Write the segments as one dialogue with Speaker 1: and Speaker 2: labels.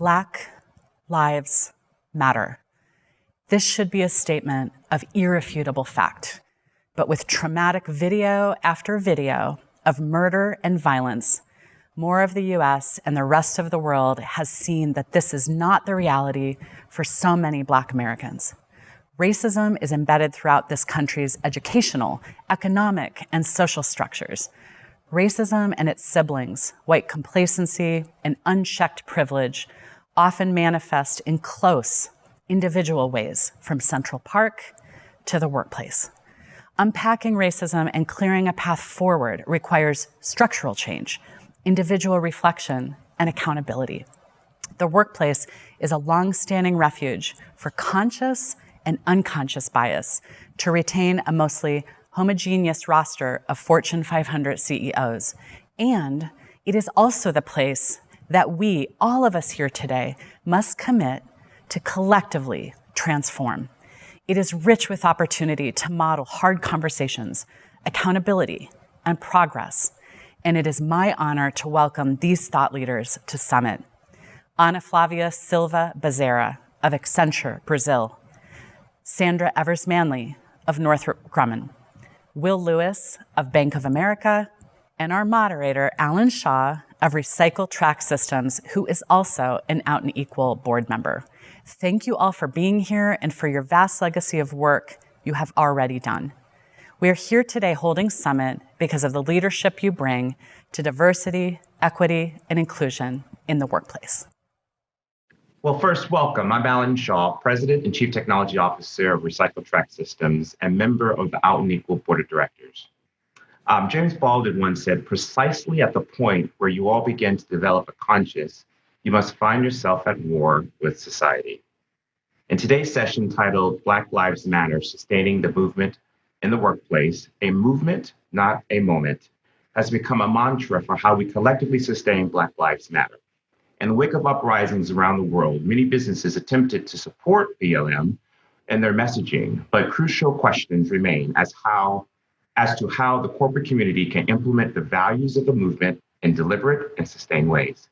Speaker 1: Black lives matter. This should be a statement of irrefutable fact, but with traumatic video after video of murder and violence, more of the US and the rest of the world has seen that this is not the reality for so many Black Americans. Racism is embedded throughout this country's educational, economic, and social structures. Racism and its siblings, white complacency and unchecked privilege, often manifest in close, individual ways, from Central Park to the workplace. Unpacking racism and clearing a path forward requires structural change, individual reflection, and accountability. The workplace is a long-standing refuge for conscious and unconscious bias to retain a mostly homogeneous roster of Fortune 500 CEOs. And it is also the place that we, all of us here today, must commit to collectively transform. It is rich with opportunity to model hard conversations, accountability, and progress. And it is my honor to welcome these thought leaders to Summit. Ana Flavia Silva Bezerra of Accenture, Brazil. Sandra Evers-Manley of Northrop Grumman. Will Lewis of Bank of America, and our moderator, Alan Shaw of Recycle Track Systems, who is also an Out and Equal board member. Thank you all for being here and for your vast legacy of work you have already done. We are here today holding Summit because of the leadership you bring to diversity, equity, and inclusion in the workplace.
Speaker 2: Well, first, welcome. I'm Alan Shaw, President and Chief Technology Officer of Recycle Track Systems and member of the Out and Equal Board of Directors. James Baldwin once said, precisely at the point where you all begin to develop a conscience, you must find yourself at war with society. In today's session titled Black Lives Matter, Sustaining the Movement in the Workplace, a movement, not a moment, has become a mantra for how we collectively sustain Black Lives Matter. In the wake of uprisings around the world, many businesses attempted to support BLM and their messaging, but crucial questions remain as to how the corporate community can implement the values of the movement in deliberate and sustained ways.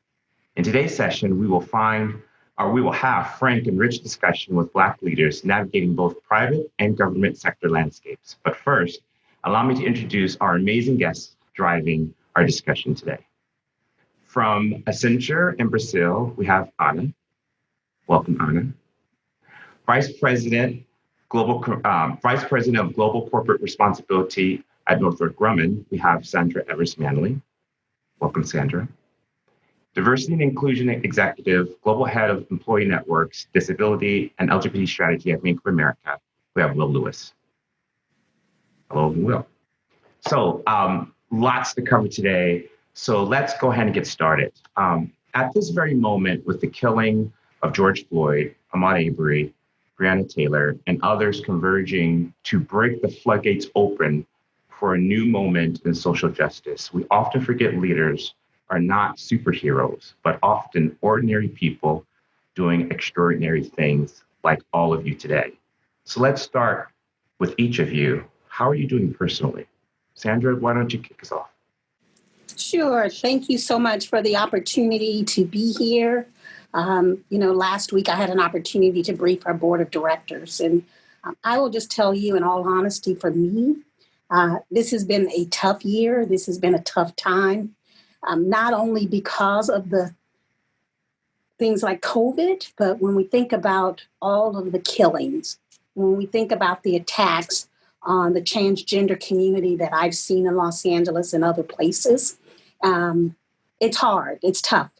Speaker 2: In today's session, we will have frank and rich discussion with Black leaders navigating both private and government sector landscapes. But first, allow me to introduce our amazing guests driving our discussion today. From Accenture in Brazil, we have Ana. Welcome, Ana. Vice President of Global Corporate Responsibility at Northrop Grumman, we have Sandra Evers-Manley. Welcome, Sandra. Diversity and Inclusion Executive, Global Head of Employee Networks, Disability and LGBT Strategy at Bank of America, we have Will Lewis. Hello, Will. So lots to cover today. So let's go ahead and get started. At this very moment, with the killing of George Floyd, Ahmaud Arbery, Breonna Taylor, and others converging to break the floodgates open for a new moment in social justice, we often forget leaders are not superheroes, but often ordinary people doing extraordinary things like all of you today. So let's start with each of you. How are you doing personally? Sandra, why don't you kick us off?
Speaker 3: Sure. Thank you so much for the opportunity to be here. Last week I had an opportunity to brief our board of directors, and I will just tell you in all honesty, for me, this has been a tough year. This has been a tough time, not only because of the things like COVID, but when we think about all of the killings, when we think about the attacks on the transgender community that I've seen in Los Angeles and other places, it's hard, it's tough.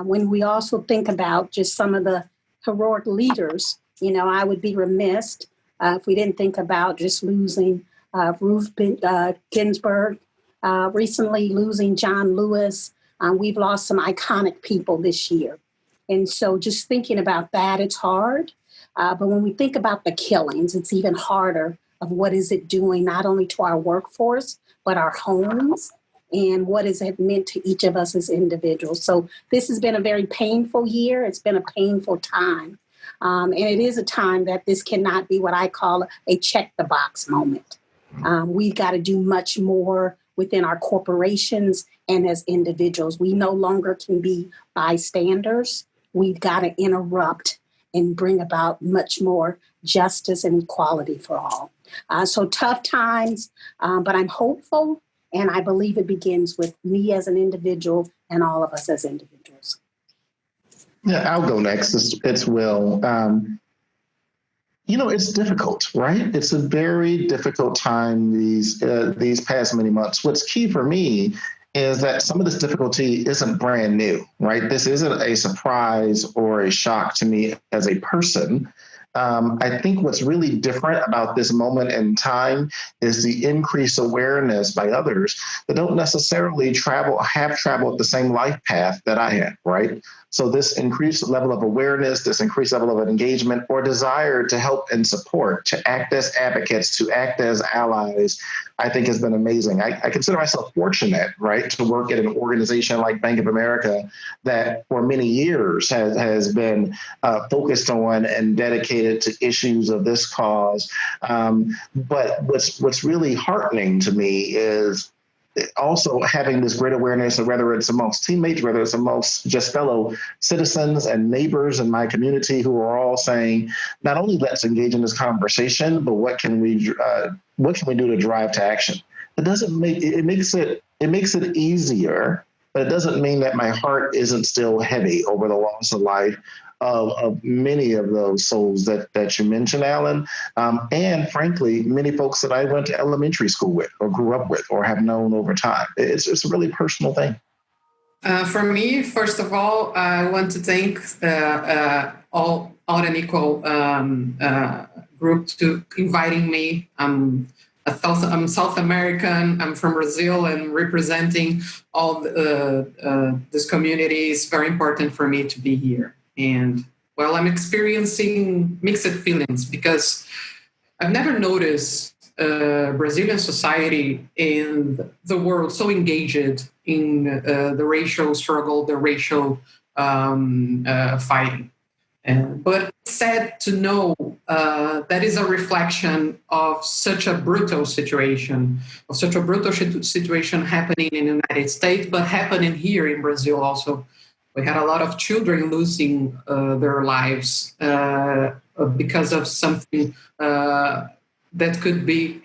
Speaker 3: When we also think about just some of the heroic leaders, I would be remiss if we didn't think about just losing Ruth Ginsburg, recently losing John Lewis. We've lost some iconic people this year. And so just thinking about that, it's hard. But when we think about the killings, it's even harder of what is it doing not only to our workforce, but our homes, and what has it meant to each of us as individuals. So this has been a very painful year. It's been a painful time. And it is a time that this cannot be what I call a check the box moment. We've got to do much more within our corporations and as individuals. We no longer can be bystanders. we've got to interrupt and bring about much more justice and equality for all. So tough times, but I'm hopeful, and I believe it begins with me as an individual and all of us as individuals.
Speaker 4: Yeah, I'll go next. It's Will. It's difficult, right? It's a very difficult time these past many months. What's key for me is that some of this difficulty isn't brand new, right? This isn't a surprise or a shock to me as a person. I think what's really different about this moment in time is the increased awareness by others that don't necessarily have traveled the same life path that I have, right? So this increased level of awareness, this increased level of engagement or desire to help and support, to act as advocates, to act as allies, I think has been amazing. I consider myself fortunate, right, to work at an organization like Bank of America that for many years has been focused on and dedicated to issues of this cause. But what's really heartening to me is also having this great awareness of whether it's amongst teammates, whether it's amongst just fellow citizens and neighbors in my community who are all saying, not only let's engage in this conversation, but what can we do to drive to action? It makes it easier, but it doesn't mean that my heart isn't still heavy over the loss of life of many of those souls that you mentioned, Alan, and frankly, many folks that I went to elementary school with or grew up with or have known over time. It's a really personal thing.
Speaker 5: For me, first of all, I want to thank all Unequal group to inviting me. I'm South American. I'm from Brazil, and representing all this community is very important for me to be here. And well, I'm experiencing mixed feelings because I've never noticed Brazilian society and the world so engaged in the racial struggle, the racial fighting. But it's sad to know that is a reflection of such a brutal situation, happening in the United States, but happening here in Brazil also. We had a lot of children losing their lives because of something that could be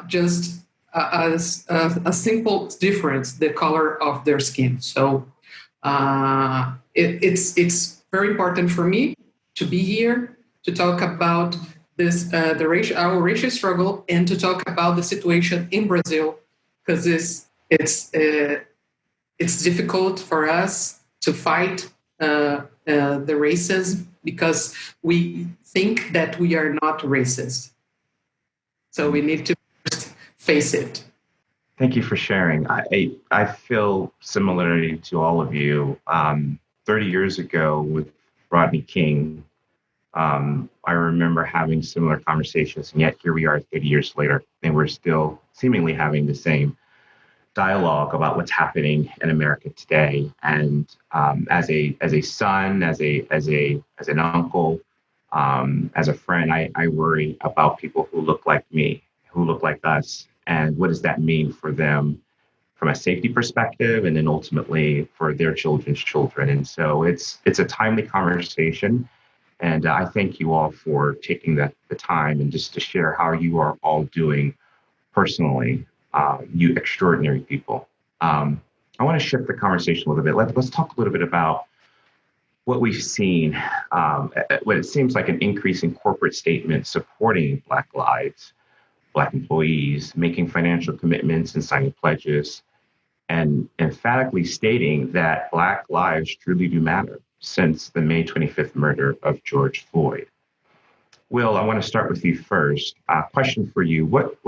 Speaker 5: just a simple difference, the color of their skin. So it's very important for me to be here to talk about this our racial struggle and to talk about the situation in Brazil, because it's difficult for us to fight the racism because we think that we are not racist. So we need to first face it.
Speaker 2: Thank you for sharing. I feel similarly to all of you. 30 years ago with Rodney King, I remember having similar conversations, and yet here we are 30 years later, and we're still seemingly having the same dialogue about what's happening in America today. And as a son, as an uncle, as a friend, I worry about people who look like me, who look like us, and what does that mean for them from a safety perspective, and then ultimately for their children's children. And so it's a timely conversation. And I thank you all for taking the time and just to share how you are all doing personally, you extraordinary people. I want to shift the conversation a little bit. Let's talk a little bit about what we've seen, what it seems like an increase in corporate statements supporting Black lives, Black employees, making financial commitments and signing pledges, and emphatically stating that Black lives truly do matter since the May 25th murder of George Floyd. Will, I want to start with you first. Question for you: What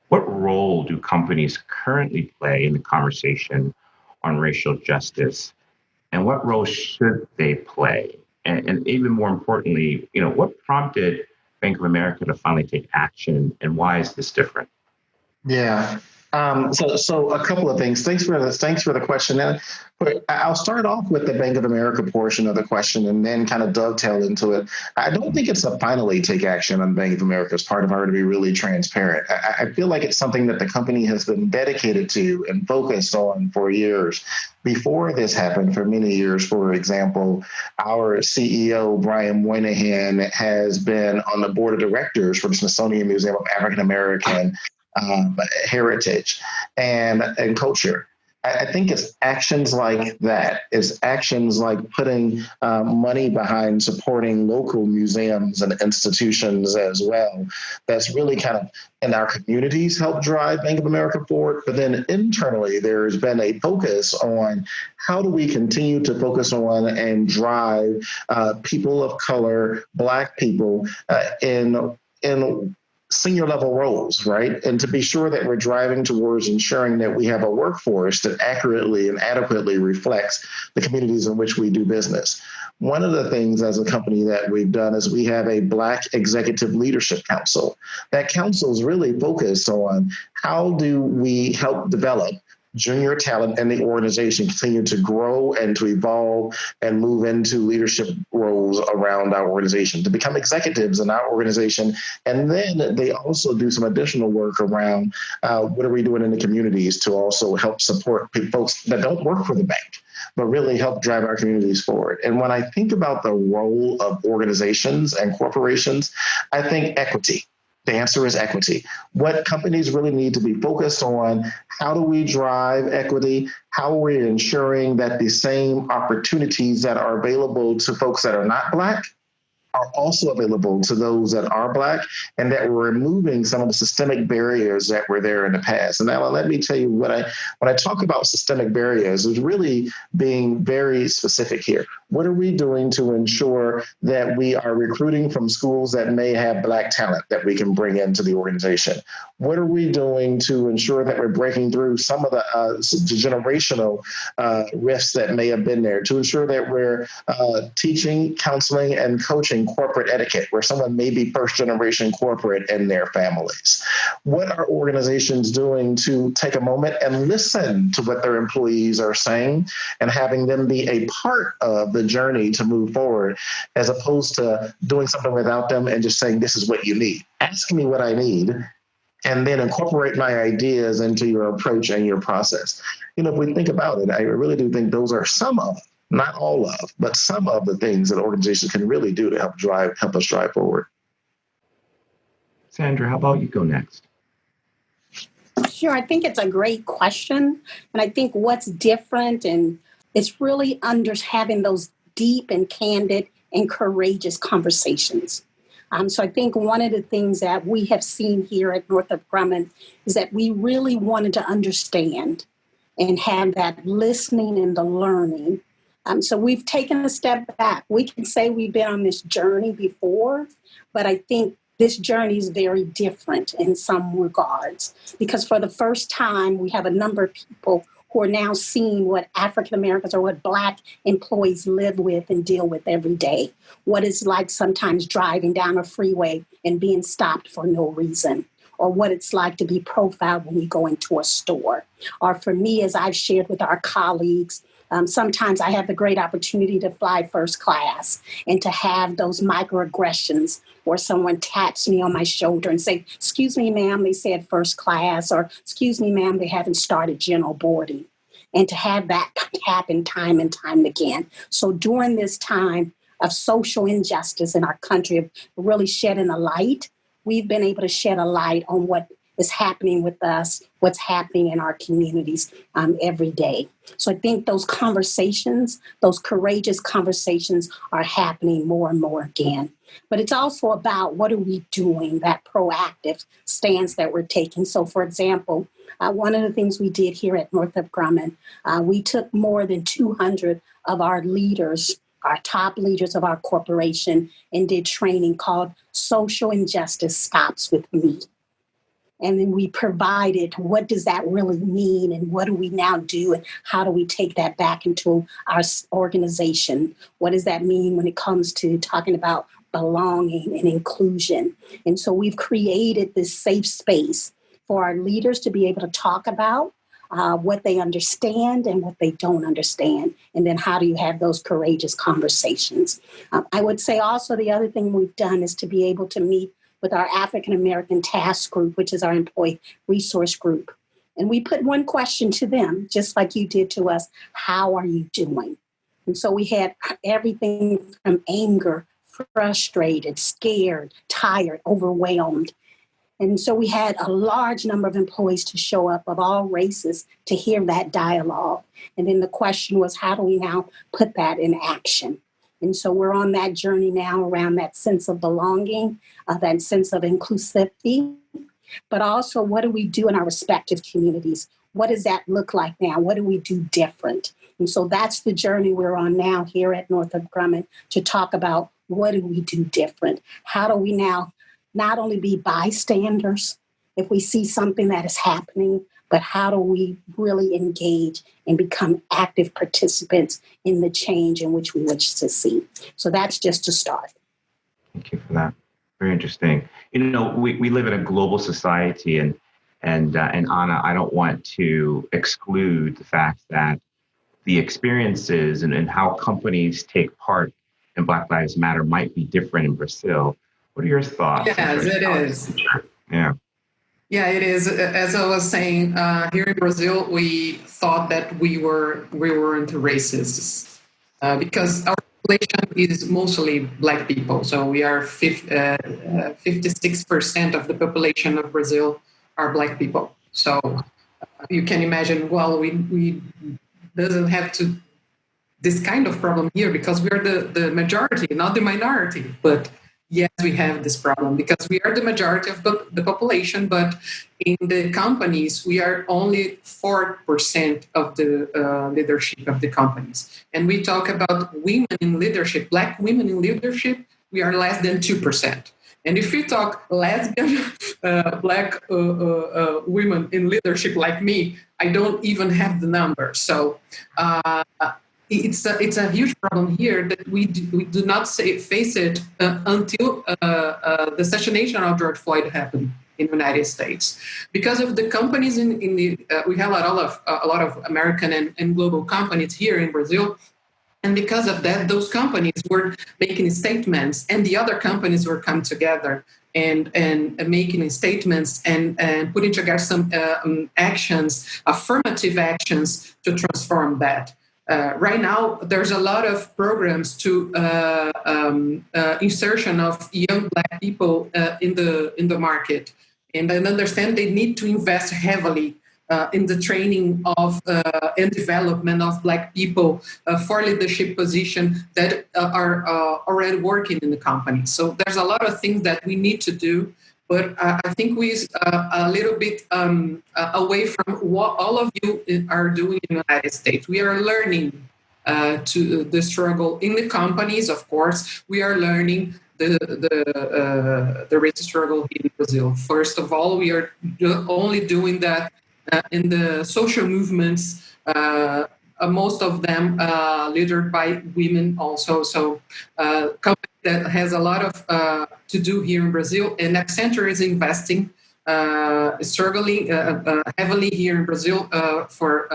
Speaker 2: role do companies currently play in the conversation on racial justice, and what role should they play? And even more importantly, what prompted Bank of America to finally take action, and why is this different?
Speaker 4: Yeah. So a couple of things. Thanks for the question. And I'll start off with the Bank of America portion of the question and then kind of dovetail into it. I don't think it's a finally take action on Bank of America's part, if I were to be really transparent. I feel like it's something that the company has been dedicated to and focused on for years. Before this happened, for many years, for example, our CEO, Brian Moynihan, has been on the board of directors for the Smithsonian Museum of African American heritage and culture. I think it's actions like that. It's actions like putting money behind supporting local museums and institutions as well. That's really kind of in our communities help drive Bank of America forward. But then internally, there's been a focus on how do we continue to focus on and drive people of color, Black people in senior level roles, right? And to be sure that we're driving towards ensuring that we have a workforce that accurately and adequately reflects the communities in which we do business. One of the things as a company that we've done is we have a Black Executive Leadership Council. That council is really focused on how do we help develop junior talent in the organization continue to grow and to evolve and move into leadership roles around our organization, to become executives in our organization. And then they also do some additional work around what are we doing in the communities to also help support folks that don't work for the bank, but really help drive our communities forward. And when I think about the role of organizations and corporations, I think equity. The answer is equity. What companies really need to be focused on, how do we drive equity? How are we ensuring that the same opportunities that are available to folks that are not Black are also available to those that are Black, and that we're removing some of the systemic barriers that were there in the past. And now let me tell you when I talk about systemic barriers, it's really being very specific here. What are we doing to ensure that we are recruiting from schools that may have Black talent that we can bring into the organization? What are we doing to ensure that we're breaking through some of the generational rifts that may have been there, to ensure that we're teaching, counseling, and coaching corporate etiquette, where someone may be first generation corporate in their families? What are organizations doing to take a moment and listen to what their employees are saying and having them be a part of the journey to move forward, as opposed to doing something without them and just saying, this is what you need. Ask me what I need, and then incorporate my ideas into your approach and your process. You know, if we think about it, I really do think those are some of, not all of, but some of the things that organizations can really do to help us drive forward.
Speaker 2: Sandra, how about you go next?
Speaker 3: Sure, I think it's a great question. And I think what's different, and it's really having those deep and candid and courageous conversations. So I think one of the things that we have seen here at Northrop Grumman is that we really wanted to understand and have that listening and the learning. So we've taken a step back. We can say we've been on this journey before, but I think this journey is very different in some regards, because for the first time, we have a number of people who are now seeing what African Americans or what Black employees live with and deal with every day. What it's like sometimes driving down a freeway and being stopped for no reason, or what it's like to be profiled when you go into a store. Or for me, as I've shared with our colleagues, sometimes I have the great opportunity to fly first class and to have those microaggressions where someone taps me on my shoulder and say, excuse me, ma'am, they said first class, or excuse me, ma'am, they haven't started general boarding. And to have that happen time and time again. So during this time of social injustice in our country, of really shedding a light, we've been able to shed a light on what is happening with us, what's happening in our communities every day. So I think those conversations, those courageous conversations are happening more and more again. But it's also about what are we doing, that proactive stance that we're taking. So for example, one of the things we did here at Northrop Grumman, we took more than 200 of our leaders, our top leaders of our corporation, and did training called Social Injustice Stops with Me. And then we provided what does that really mean, and what do we now do, and how do we take that back into our organization? What does that mean when it comes to talking about belonging and inclusion? And so we've created this safe space for our leaders to be able to talk about what they understand and what they don't understand. And then how do you have those courageous conversations? I would say also the other thing we've done is to be able to meet with our African American task group, which is our employee resource group. And we put one question to them, just like you did to us: how are you doing? And so we had everything from anger, frustrated, scared, tired, overwhelmed. And so we had a large number of employees to show up of all races to hear that dialogue. And then the question was, how do we now put that in action? And so we're on that journey now around that sense of belonging, that sense of inclusivity, but also what do we do in our respective communities? What does that look like now? What do we do different? And so that's the journey we're on now here at Northrop Grumman, to talk about what do we do different? How do we now not only be bystanders if we see something that is happening, but how do we really engage and become active participants in the change in which we wish to see? So that's just a start.
Speaker 2: Thank you for that. Very interesting. We live in a global society, and Anna, I don't want to exclude the fact that the experiences and how companies take part in Black Lives Matter might be different in Brazil. What are your thoughts?
Speaker 5: Yes, it is.
Speaker 2: Yeah.
Speaker 5: Yeah, it is. As I was saying, here in Brazil, we thought that we weren't racists because our population is mostly Black people. So we are 56% of the population of Brazil are Black people. So you can imagine, well, we doesn't have to this kind of problem here because we are the majority, not the minority. But yes, we have this problem because we are the majority of the population, but in the companies, we are only 4% of the leadership of the companies. And we talk about women in leadership, Black women in leadership, we are less than 2%. And if we talk lesbian Black women in leadership like me, I don't even have the number. So it's a huge problem here that we do not face it until the assassination of George Floyd happened in the United States, because of the companies in the we have a lot of American and global companies here in Brazil. And because of that, those companies were making statements, and the other companies were coming together and making statements and putting together some actions, affirmative actions to transform that. Right now, there's a lot of programs to insertion of young Black people in the market, and I understand they need to invest heavily in the training of and development of Black people for leadership positions that are already working in the company. So there's a lot of things that we need to do, but I think we're a little bit away from what all of you are doing in the United States. We are learning to the struggle in the companies, of course. We are learning the race struggle in Brazil. First of all, we are only doing that in the social movements, most of them led by women also. So company that has a lot of to do here in Brazil, and Accenture is investing, struggling heavily here in Brazil for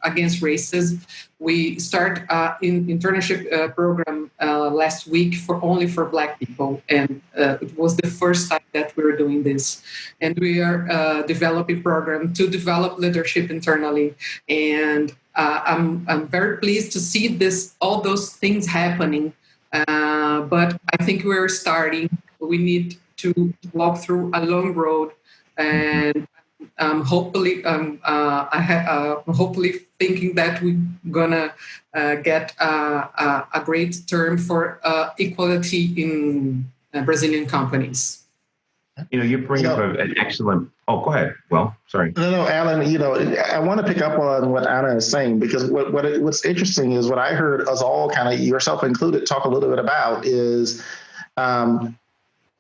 Speaker 5: against racism. We start in internship program last week only for Black people, and it was the first time that we were doing this. And we are developing program to develop leadership internally. And I'm very pleased to see all those things happening. But I think we're starting. We need to walk through a long road, and hopefully thinking that we're gonna get a great term for equality in Brazilian companies.
Speaker 2: You bring up an excellent. Oh, go ahead. Well, sorry.
Speaker 4: No, Alan. I want to pick up on what Anna is saying, because what's interesting is what I heard us all, kind of yourself included, talk a little bit about is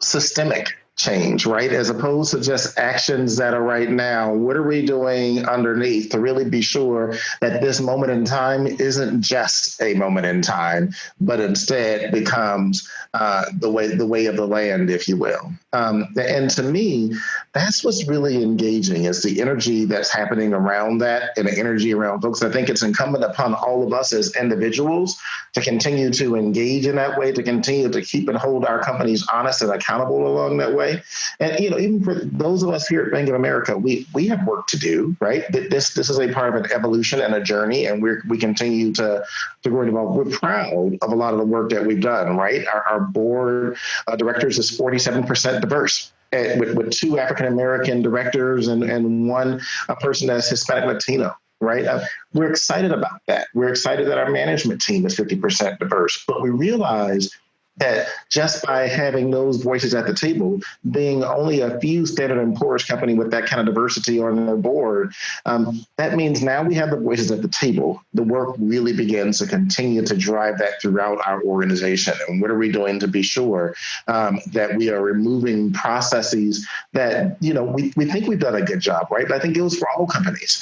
Speaker 4: systemic change, right? As opposed to just actions that are right now. What are we doing underneath to really be sure that this moment in time isn't just a moment in time, but instead becomes the way of the land, if you will. And to me, that's what's really engaging is the energy that's happening around that and the energy around folks. I think it's incumbent upon all of us as individuals to continue to engage in that way, to continue to keep and hold our companies honest and accountable along that way. And, even for those of us here at Bank of America, we have work to do, right? This is a part of an evolution and a journey, and we continue to grow involved. We're proud of a lot of the work that we've done, right? Our board directors is 47% diverse. With 2 African-American directors and one person that's Hispanic Latino, right? We're excited about that. We're excited that our management team is 50% diverse, but we realize that just by having those voices at the table, being only a few Standard & Poor's company with that kind of diversity on their board, that means now we have the voices at the table. The work really begins to continue to drive that throughout our organization. And what are we doing to be sure that we are removing processes that, we think we've done a good job, right? But I think it was for all companies.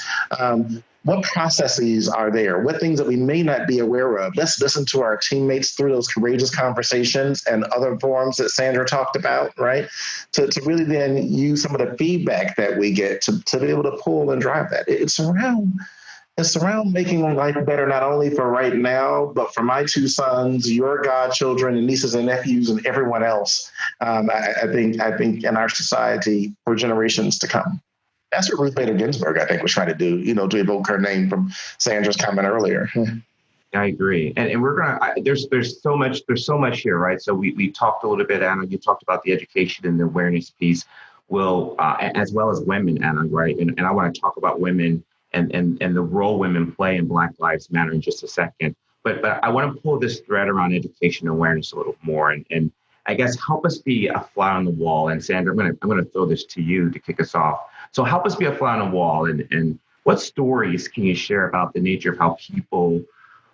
Speaker 4: What processes are there? What things that we may not be aware of? Let's listen to our teammates through those courageous conversations and other forums that Sandra talked about, right? To really then use some of the feedback that we get to be able to pull and drive that. It's around making life better, not only for right now, but for my 2 sons, your godchildren and nieces and nephews and everyone else. I think in our society for generations to come. That's what Ruth Bader Ginsburg, I think, was trying to do, to evoke her name from Sandra's comment earlier.
Speaker 2: I agree. And we're going to, there's so much here, right? So we talked a little bit, Anna, you talked about the education and the awareness piece, as well as women, Anna, right? And I want to talk about women and the role women play in Black Lives Matter in just a second. But I want to pull this thread around education and awareness a little more and I guess help us be a fly on the wall. And Sandra, I'm going to throw this to you to kick us off. So help us be a fly on the wall. And what stories can you share about the nature of how people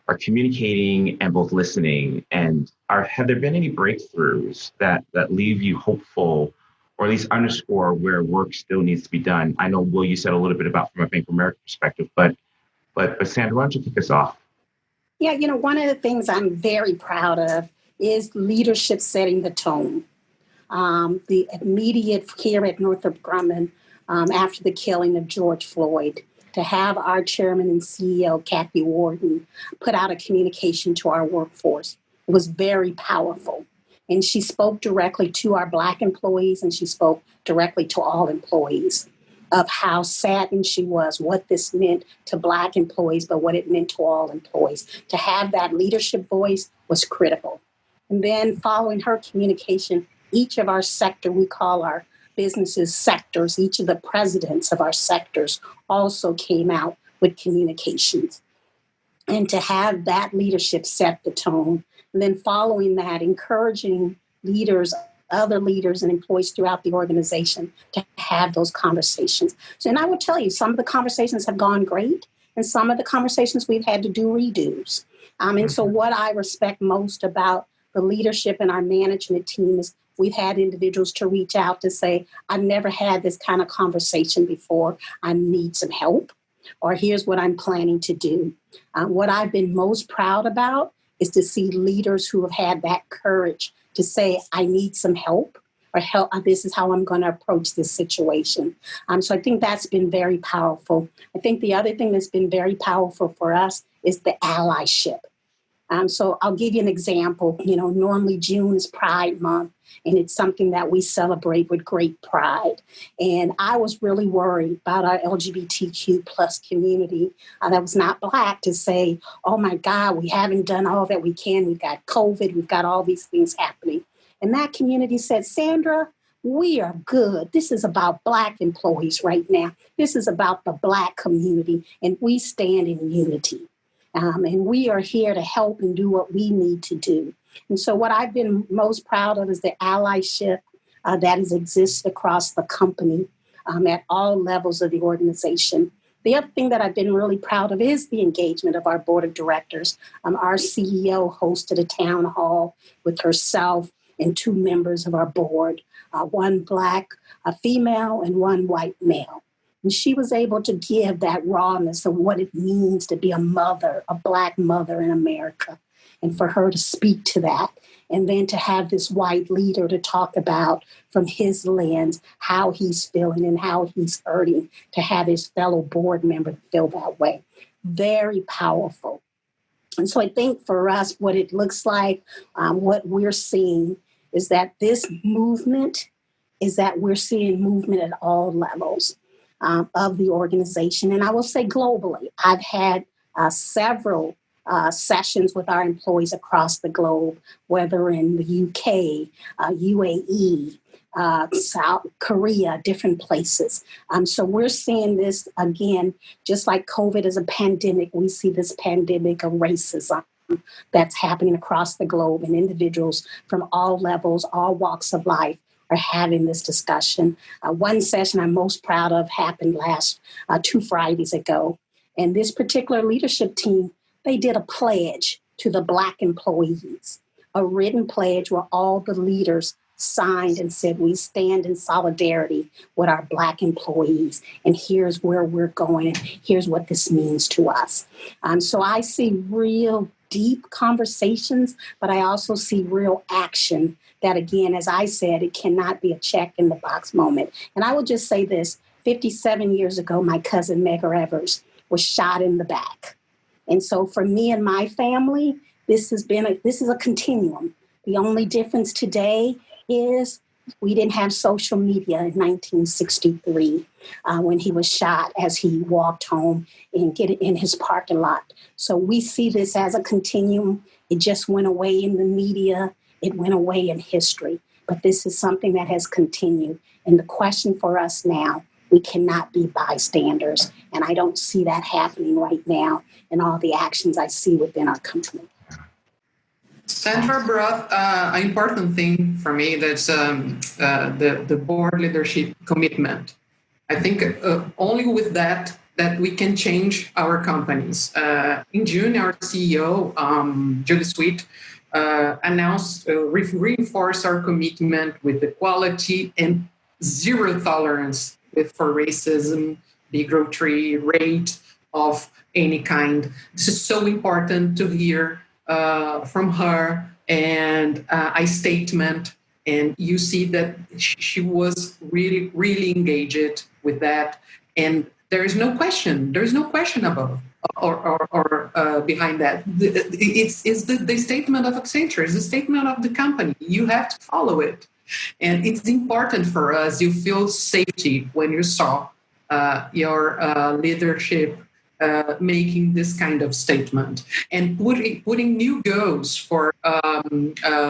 Speaker 2: are communicating and both listening? And have there been any breakthroughs that leave you hopeful, or at least underscore where work still needs to be done? I know, Will, you said a little bit about from a Bank of America perspective, but Sandra, why don't you kick us off?
Speaker 3: Yeah, one of the things I'm very proud of is leadership setting the tone. The immediate here at Northrop Grumman, after the killing of George Floyd, to have our chairman and CEO, Kathy Warden, put out a communication to our workforce was very powerful. And she spoke directly to our Black employees, and she spoke directly to all employees of how saddened she was, what this meant to Black employees, but what it meant to all employees. To have that leadership voice was critical. And then following her communication, each of our sector, we call our businesses sectors, each of the presidents of our sectors also came out with communications. And to have that leadership set the tone, and then following that, encouraging leaders, other leaders and employees throughout the organization to have those conversations. So, and I will tell you, some of the conversations have gone great, and some of the conversations we've had to do redos. And so what I respect most about the leadership and our management team is we've had individuals to reach out to say, I've never had this kind of conversation before. I need some help, or here's what I'm planning to do. What I've been most proud about is to see leaders who have had that courage to say, I need some help, or help. This is how I'm going to approach this situation. So I think that's been very powerful. I think the other thing that's been very powerful for us is the allyship. So I'll give you an example. Normally June is Pride Month, and it's something that we celebrate with great pride. And I was really worried about our LGBTQ plus community that was not Black to say, oh my God, we haven't done all that we can. We've got COVID, we've got all these things happening. And that community said, Sandra, we are good. This is about Black employees right now. This is about the Black community, and we stand in unity. And we are here to help and do what we need to do. And so what I've been most proud of is the allyship that exists across the company at all levels of the organization. The other thing that I've been really proud of is the engagement of our board of directors. Our CEO hosted a town hall with herself and 2 members of our board, one Black female and one white male. And she was able to give that rawness of what it means to be a mother, a Black mother in America, and for her to speak to that. And then to have this white leader to talk about from his lens how he's feeling and how he's hurting, to have his fellow board member feel that way. Very powerful. And so I think for us, what it looks like, what we're seeing is that this movement is that we're seeing movement at all levels of the organization. And I will say globally, I've had several sessions with our employees across the globe, whether in the UK, UAE, South Korea, different places. So we're seeing this again, just like COVID is a pandemic, we see this pandemic of racism that's happening across the globe, and individuals from all levels, all walks of life are having this discussion. One session I'm most proud of happened last 2 Fridays ago. And this particular leadership team, they did a pledge to the Black employees, a written pledge where all the leaders signed and said, we stand in solidarity with our Black employees, and here's where we're going, and here's what this means to us. So I see real deep conversations, but I also see real action that, again, as I said, it cannot be a check in the box moment. And I will just say this, 57 years ago, my cousin Medgar Evers was shot in the back. And so for me and my family, this is a continuum. The only difference today is we didn't have social media in 1963 when he was shot as he walked home and get in his parking lot. So we see this as a continuum. It just went away in the media. It went away in history. But this is something that has continued. And the question for us now, we cannot be bystanders. And I don't see that happening right now in all the actions I see within our company.
Speaker 5: Sandra brought an important thing for me, that's the board leadership commitment. I think only with that we can change our companies. In June, our CEO, Julie Sweet, announced, reinforced our commitment with equality and zero tolerance for racism, bigotry, rate of any kind. This is so important to hear from her, and a statement, and you see that she was really, really engaged with that, and there is no question about or behind that. It's the statement of Accenture, it's the statement of the company. You have to follow it, and it's important for us. You feel safety when you saw your leadership making this kind of statement, and putting new goals for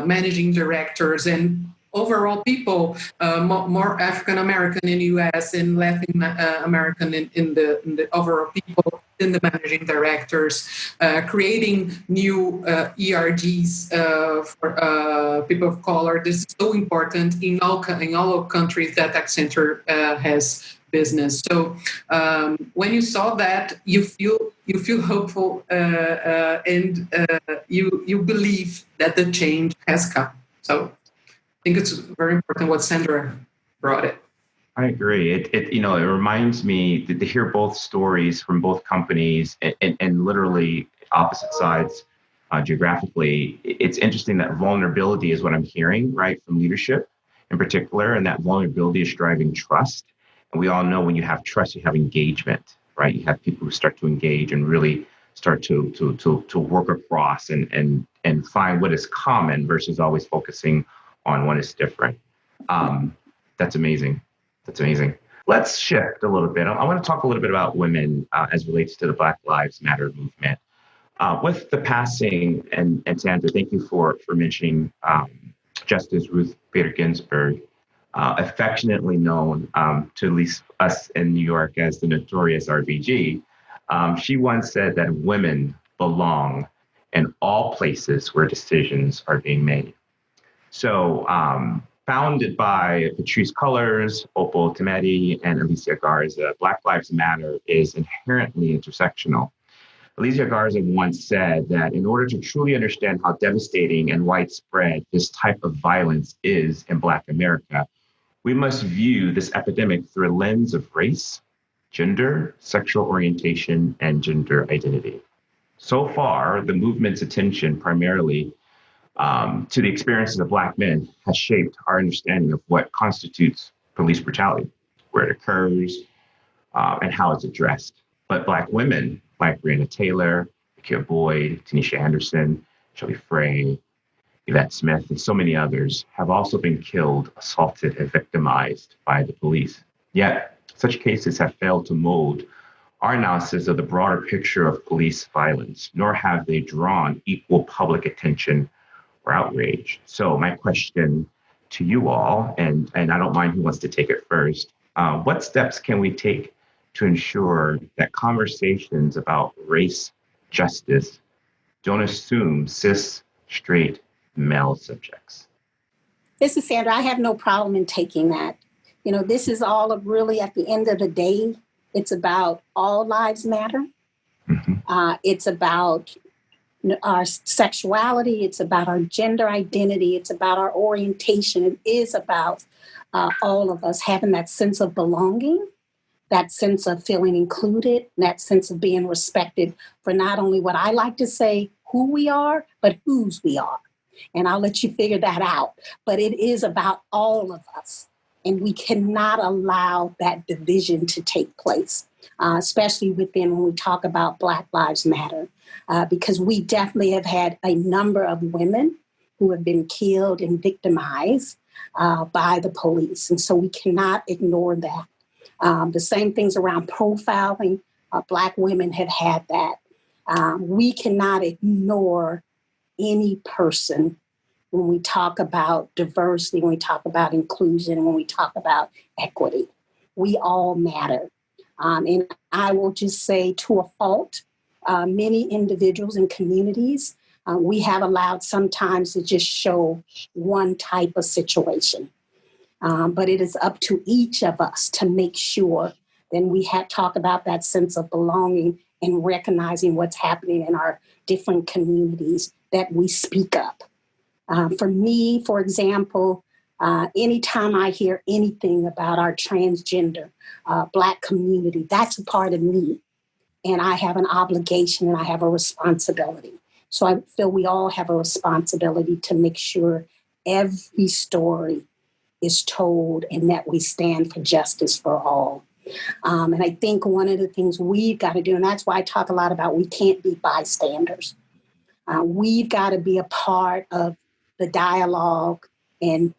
Speaker 5: managing directors and overall people, more African American in the U.S. and Latin American in the overall people in the managing directors, creating new ERGs for people of color. This is so important in all countries that Accenture has business. So when you saw that, you feel hopeful, and you believe that the change has come. So I think it's very important what Sandra brought it.
Speaker 2: I agree. It reminds me to hear both stories from both companies and literally opposite sides geographically. It's interesting that vulnerability is what I'm hearing, right, from leadership in particular, and that vulnerability is driving trust. And we all know when you have trust, you have engagement, right? You have people who start to engage and really start to work across and find what is common versus always focusing on what is different. That's amazing. That's amazing. Let's shift a little bit. I want to talk a little bit about women as relates to the Black Lives Matter movement. With the passing, and Sandra, thank you for mentioning Justice Ruth Bader Ginsburg, affectionately known to at least us in New York as the notorious RBG. She once said that women belong in all places where decisions are being made. So founded by Patrisse Cullors, Opal Tometi, and Alicia Garza, Black Lives Matter is inherently intersectional. Alicia Garza once said that in order to truly understand how devastating and widespread this type of violence is in Black America, we must view this epidemic through a lens of race, gender, sexual orientation, and gender identity. So far, the movement's attention primarily to the experiences of Black men has shaped our understanding of what constitutes police brutality, where it occurs, and how it's addressed. But Black women like Breonna Taylor, Nakia Boyd, Tanisha Anderson, Shelley Frey, Yvette Smith, and so many others have also been killed, assaulted, and victimized by the police. Yet, such cases have failed to mold our analysis of the broader picture of police violence, nor have they drawn equal public attention or outrage. So my question to you all, and I don't mind who wants to take it first, what steps can we take to ensure that conversations about race justice don't assume cis, straight, male subjects?
Speaker 3: This is Sandra. I have no problem in taking that. This is all of really at the end of the day, it's about all lives matter. It's about our sexuality. It's about our gender identity. It's about our orientation. It is about all of us having that sense of belonging, that sense of feeling included, that sense of being respected for not only what I like to say, who we are, but whose we are. And I'll let you figure that out. But it is about all of us. And we cannot allow that division to take place, especially when we talk about Black Lives Matter, because we definitely have had a number of women who have been killed and victimized by the police. And so we cannot ignore that. The same things around profiling, Black women have had that. We cannot ignore any person when we talk about diversity, when we talk about inclusion, when we talk about equity. We all matter. And I will just say, to a fault, many individuals and communities, we have allowed sometimes to just show one type of situation. But it is up to each of us to make sure that we talk about that sense of belonging and recognizing what's happening in our different communities, that we speak up. For me, for example, anytime I hear anything about our transgender Black community, that's a part of me. And I have an obligation and I have a responsibility. So I feel we all have a responsibility to make sure every story is told and that we stand for justice for all. And I think one of the things we've got to do, and that's why I talk a lot about we can't be bystanders. We've got to be a part of the dialogue and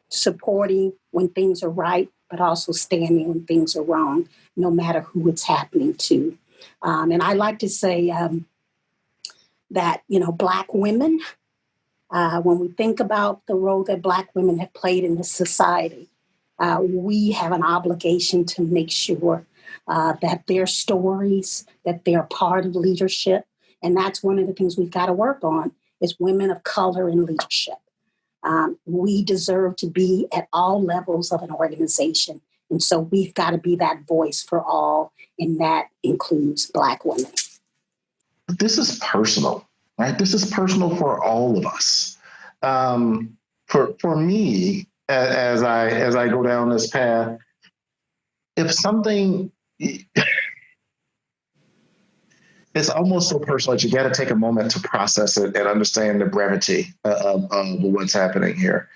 Speaker 3: supporting when things are right, but also standing when things are wrong, no matter who it's happening to. And I like to say that, Black women, when we think about the role that Black women have played in this society, we have an obligation to make sure that their stories, that they're part of leadership. And that's one of the things we've got to work on, is women of color in leadership. We deserve to be at all levels of an organization. And so we've got to be that voice for all, and that includes Black women.
Speaker 4: This is personal, right? This is personal for all of us. For me, as I go down this path, if something, it's almost so personal that you got to take a moment to process it and understand the brevity of what's happening here.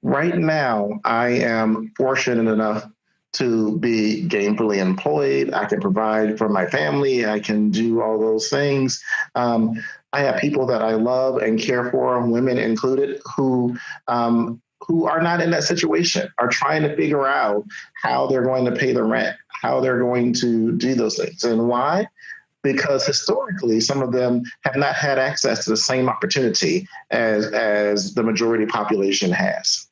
Speaker 4: Right now, I am fortunate enough to be gainfully employed. I can provide for my family. I can do all those things. I have people that I love and care for, women included, who are not in that situation, are trying to figure out how they're going to pay the rent, how they're going to do those things. And why? Because historically, some of them have not had access to the same opportunity as the majority population has.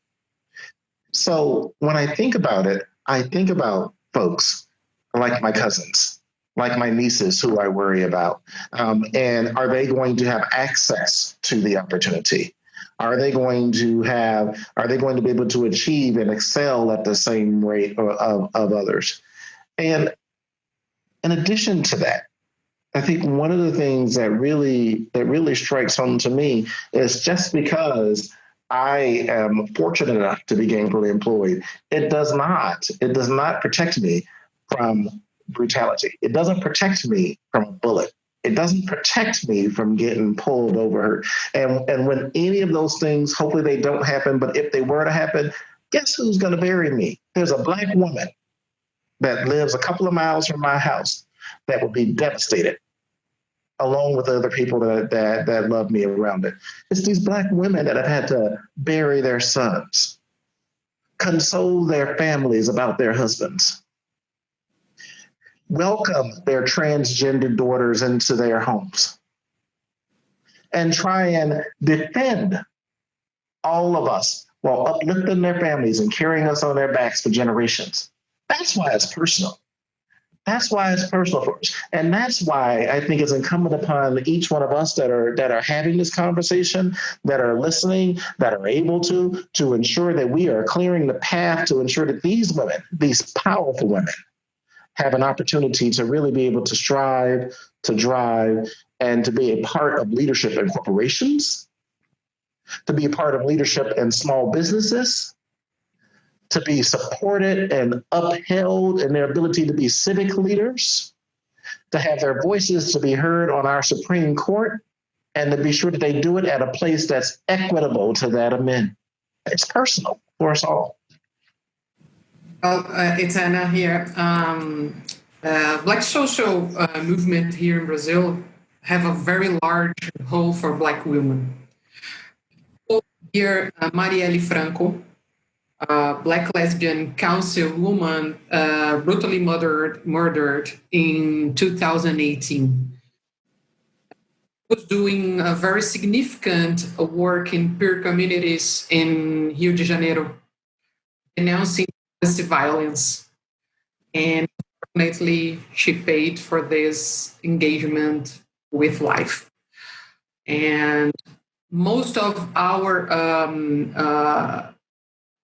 Speaker 4: So when I think about it, I think about folks like my cousins, like my nieces who I worry about. And are they going to have access to the opportunity? Are they going to be able to achieve and excel at the same rate of others? And in addition to that, I think one of the things that really strikes home to me is just because I am fortunate enough to be gainfully employed, it does not protect me from brutality. It doesn't protect me from a bullet. It doesn't protect me from getting pulled over. And when any of those things, hopefully they don't happen, but if they were to happen, guess who's going to bury me? There's a Black woman that lives a couple of miles from my house that would be devastated, along with other people that love me around it. It's these Black women that have had to bury their sons, console their families about their husbands, welcome their transgender daughters into their homes, and try and defend all of us while uplifting their families and carrying us on their backs for generations. That's why it's personal. That's why it's personal for us. And that's why I think it's incumbent upon each one of us that are having this conversation, that are listening, that are able to ensure that we are clearing the path to ensure that these women, these powerful women, have an opportunity to really be able to strive, to drive, and to be a part of leadership in corporations, to be a part of leadership in small businesses, to be supported and upheld in their ability to be civic leaders, to have their voices to be heard on our Supreme Court, and to be sure that they do it at a place that's equitable to that of men. It's personal for us all.
Speaker 5: Well, it's Anna here. Black social movement here in Brazil have a very large role for Black women. Here, Marielle Franco, Black lesbian councilwoman, brutally murdered in 2018. Was doing a very significant work in peer communities in Rio de Janeiro, denouncing domestic violence. And fortunately, she paid for this engagement with life. And most of our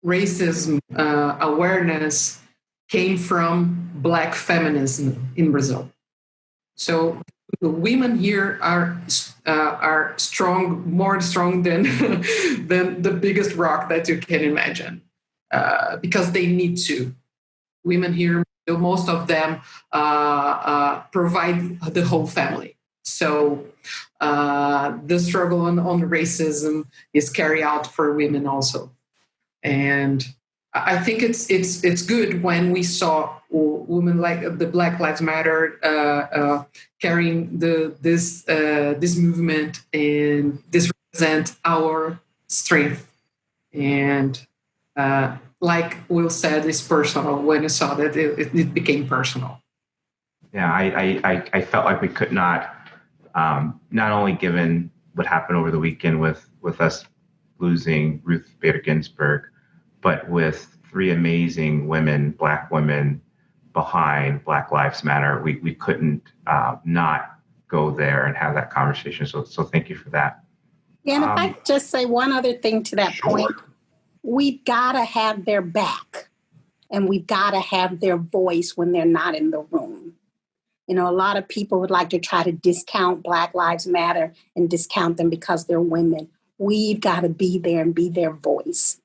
Speaker 5: racism awareness came from Black feminism in Brazil. So the women here are strong, more strong than than the biggest rock that you can imagine, because they need to. Women here, most of them provide the whole family. So the struggle on racism is carried out for women also. And I think it's good when we saw women like the Black Lives Matter carrying this movement, and this represent our strength. And like Will said, it's personal. When I saw that, it became personal.
Speaker 2: Yeah, I felt like we could not only given what happened over the weekend with us losing Ruth Bader Ginsburg, but with three amazing women, Black women behind Black Lives Matter, we couldn't not go there and have that conversation. So thank you for that.
Speaker 3: Yeah, and if I could just say one other thing to that point, we've got to have their back, and we've got to have their voice when they're not in the room. You know, a lot of people would like to try to discount Black Lives Matter and discount them because they're women. We've got to be there and be their voice.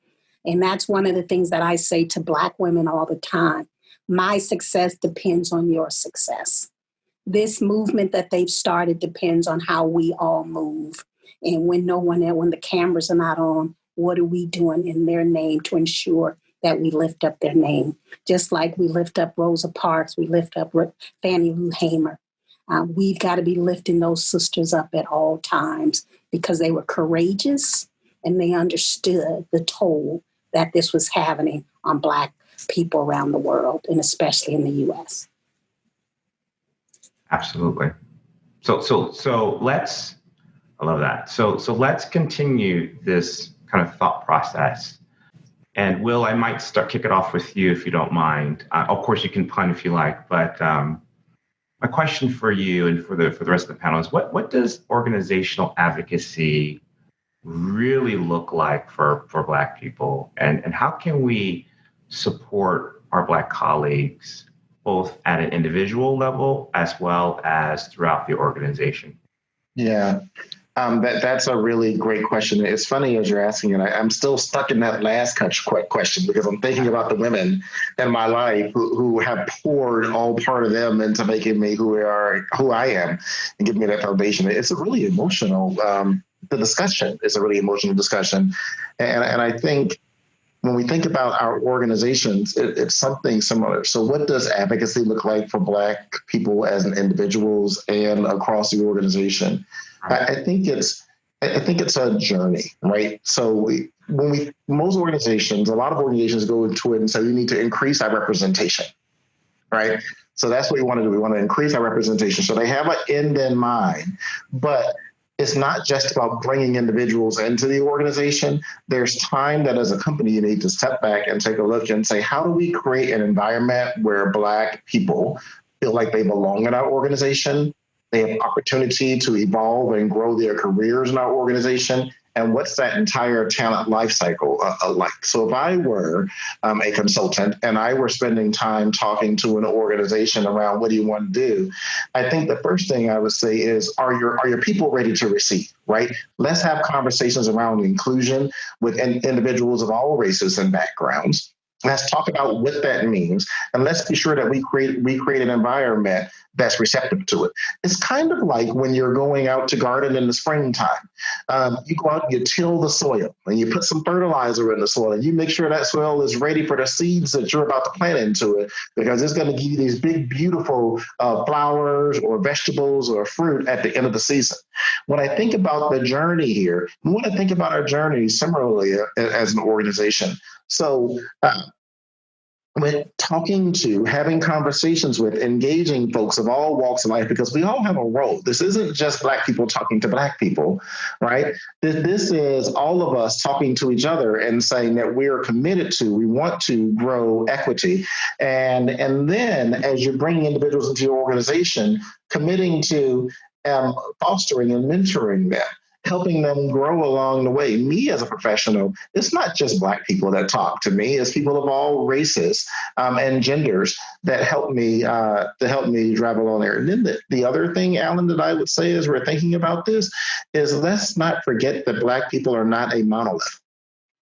Speaker 3: And that's one of the things that I say to Black women all the time. My success depends on your success. This movement that they've started depends on how we all move. And when when the cameras are not on, what are we doing in their name to ensure that we lift up their name? Just like we lift up Rosa Parks, we lift up Fannie Lou Hamer. We've got to be lifting those sisters up at all times because they were courageous and they understood the toll that this was having on Black people around the world, and especially in the U.S.
Speaker 2: Absolutely. So let's, I love that. So let's continue this kind of thought process. And Will, I might kick it off with you if you don't mind. Of course, you can pun if you like, but my question for you and for the rest of the panel is what does organizational advocacy really look like for Black people, and how can we support our Black colleagues both at an individual level as well as throughout the organization?
Speaker 4: Yeah, that's a really great question. It's funny as you're asking it. I'm still stuck in that last question because I'm thinking about the women in my life who have poured all part of them into making me who I am, and giving me that foundation. It's a really emotional. The discussion is a really emotional discussion, and I think when we think about our organizations, it's something similar. So what does advocacy look like for Black people as individuals and across the organization? I think it's a journey, right? So most organizations, a lot of organizations go into it and say we need to increase our representation, right? So that's what we want to do. We want to increase our representation. So they have an end in mind, but it's not just about bringing individuals into the organization. There's time that as a company, you need to step back and take a look and say, how do we create an environment where Black people feel like they belong in our organization? They have opportunity to evolve and grow their careers in our organization. And what's that entire talent life cycle like? So if I were a consultant and I were spending time talking to an organization around what do you want to do, I think the first thing I would say is, are your people ready to receive, right? Let's have conversations around inclusion with individuals of all races and backgrounds. Let's talk about what that means, and let's be sure that we create an environment that's receptive to it. It's kind of like when you're going out to garden in the springtime. You go out and you till the soil, and you put some fertilizer in the soil, and you make sure that soil is ready for the seeds that you're about to plant into it, because it's going to give you these big, beautiful flowers or vegetables or fruit at the end of the season. When I think about the journey here, we want to think about our journey similarly as an organization. So when talking to, having conversations with, engaging folks of all walks of life, because we all have a role. This isn't just Black people talking to Black people, right? This is all of us talking to each other and saying that we're committed to, we want to grow equity. And then as you're bringing individuals into your organization, committing to fostering and mentoring them, helping them grow along the way. Me as a professional, it's not just Black people that talk to me. It's people of all races and genders that help me drive along there. And then the other thing, Alan, that I would say as we're thinking about this is, let's not forget that Black people are not a monolith.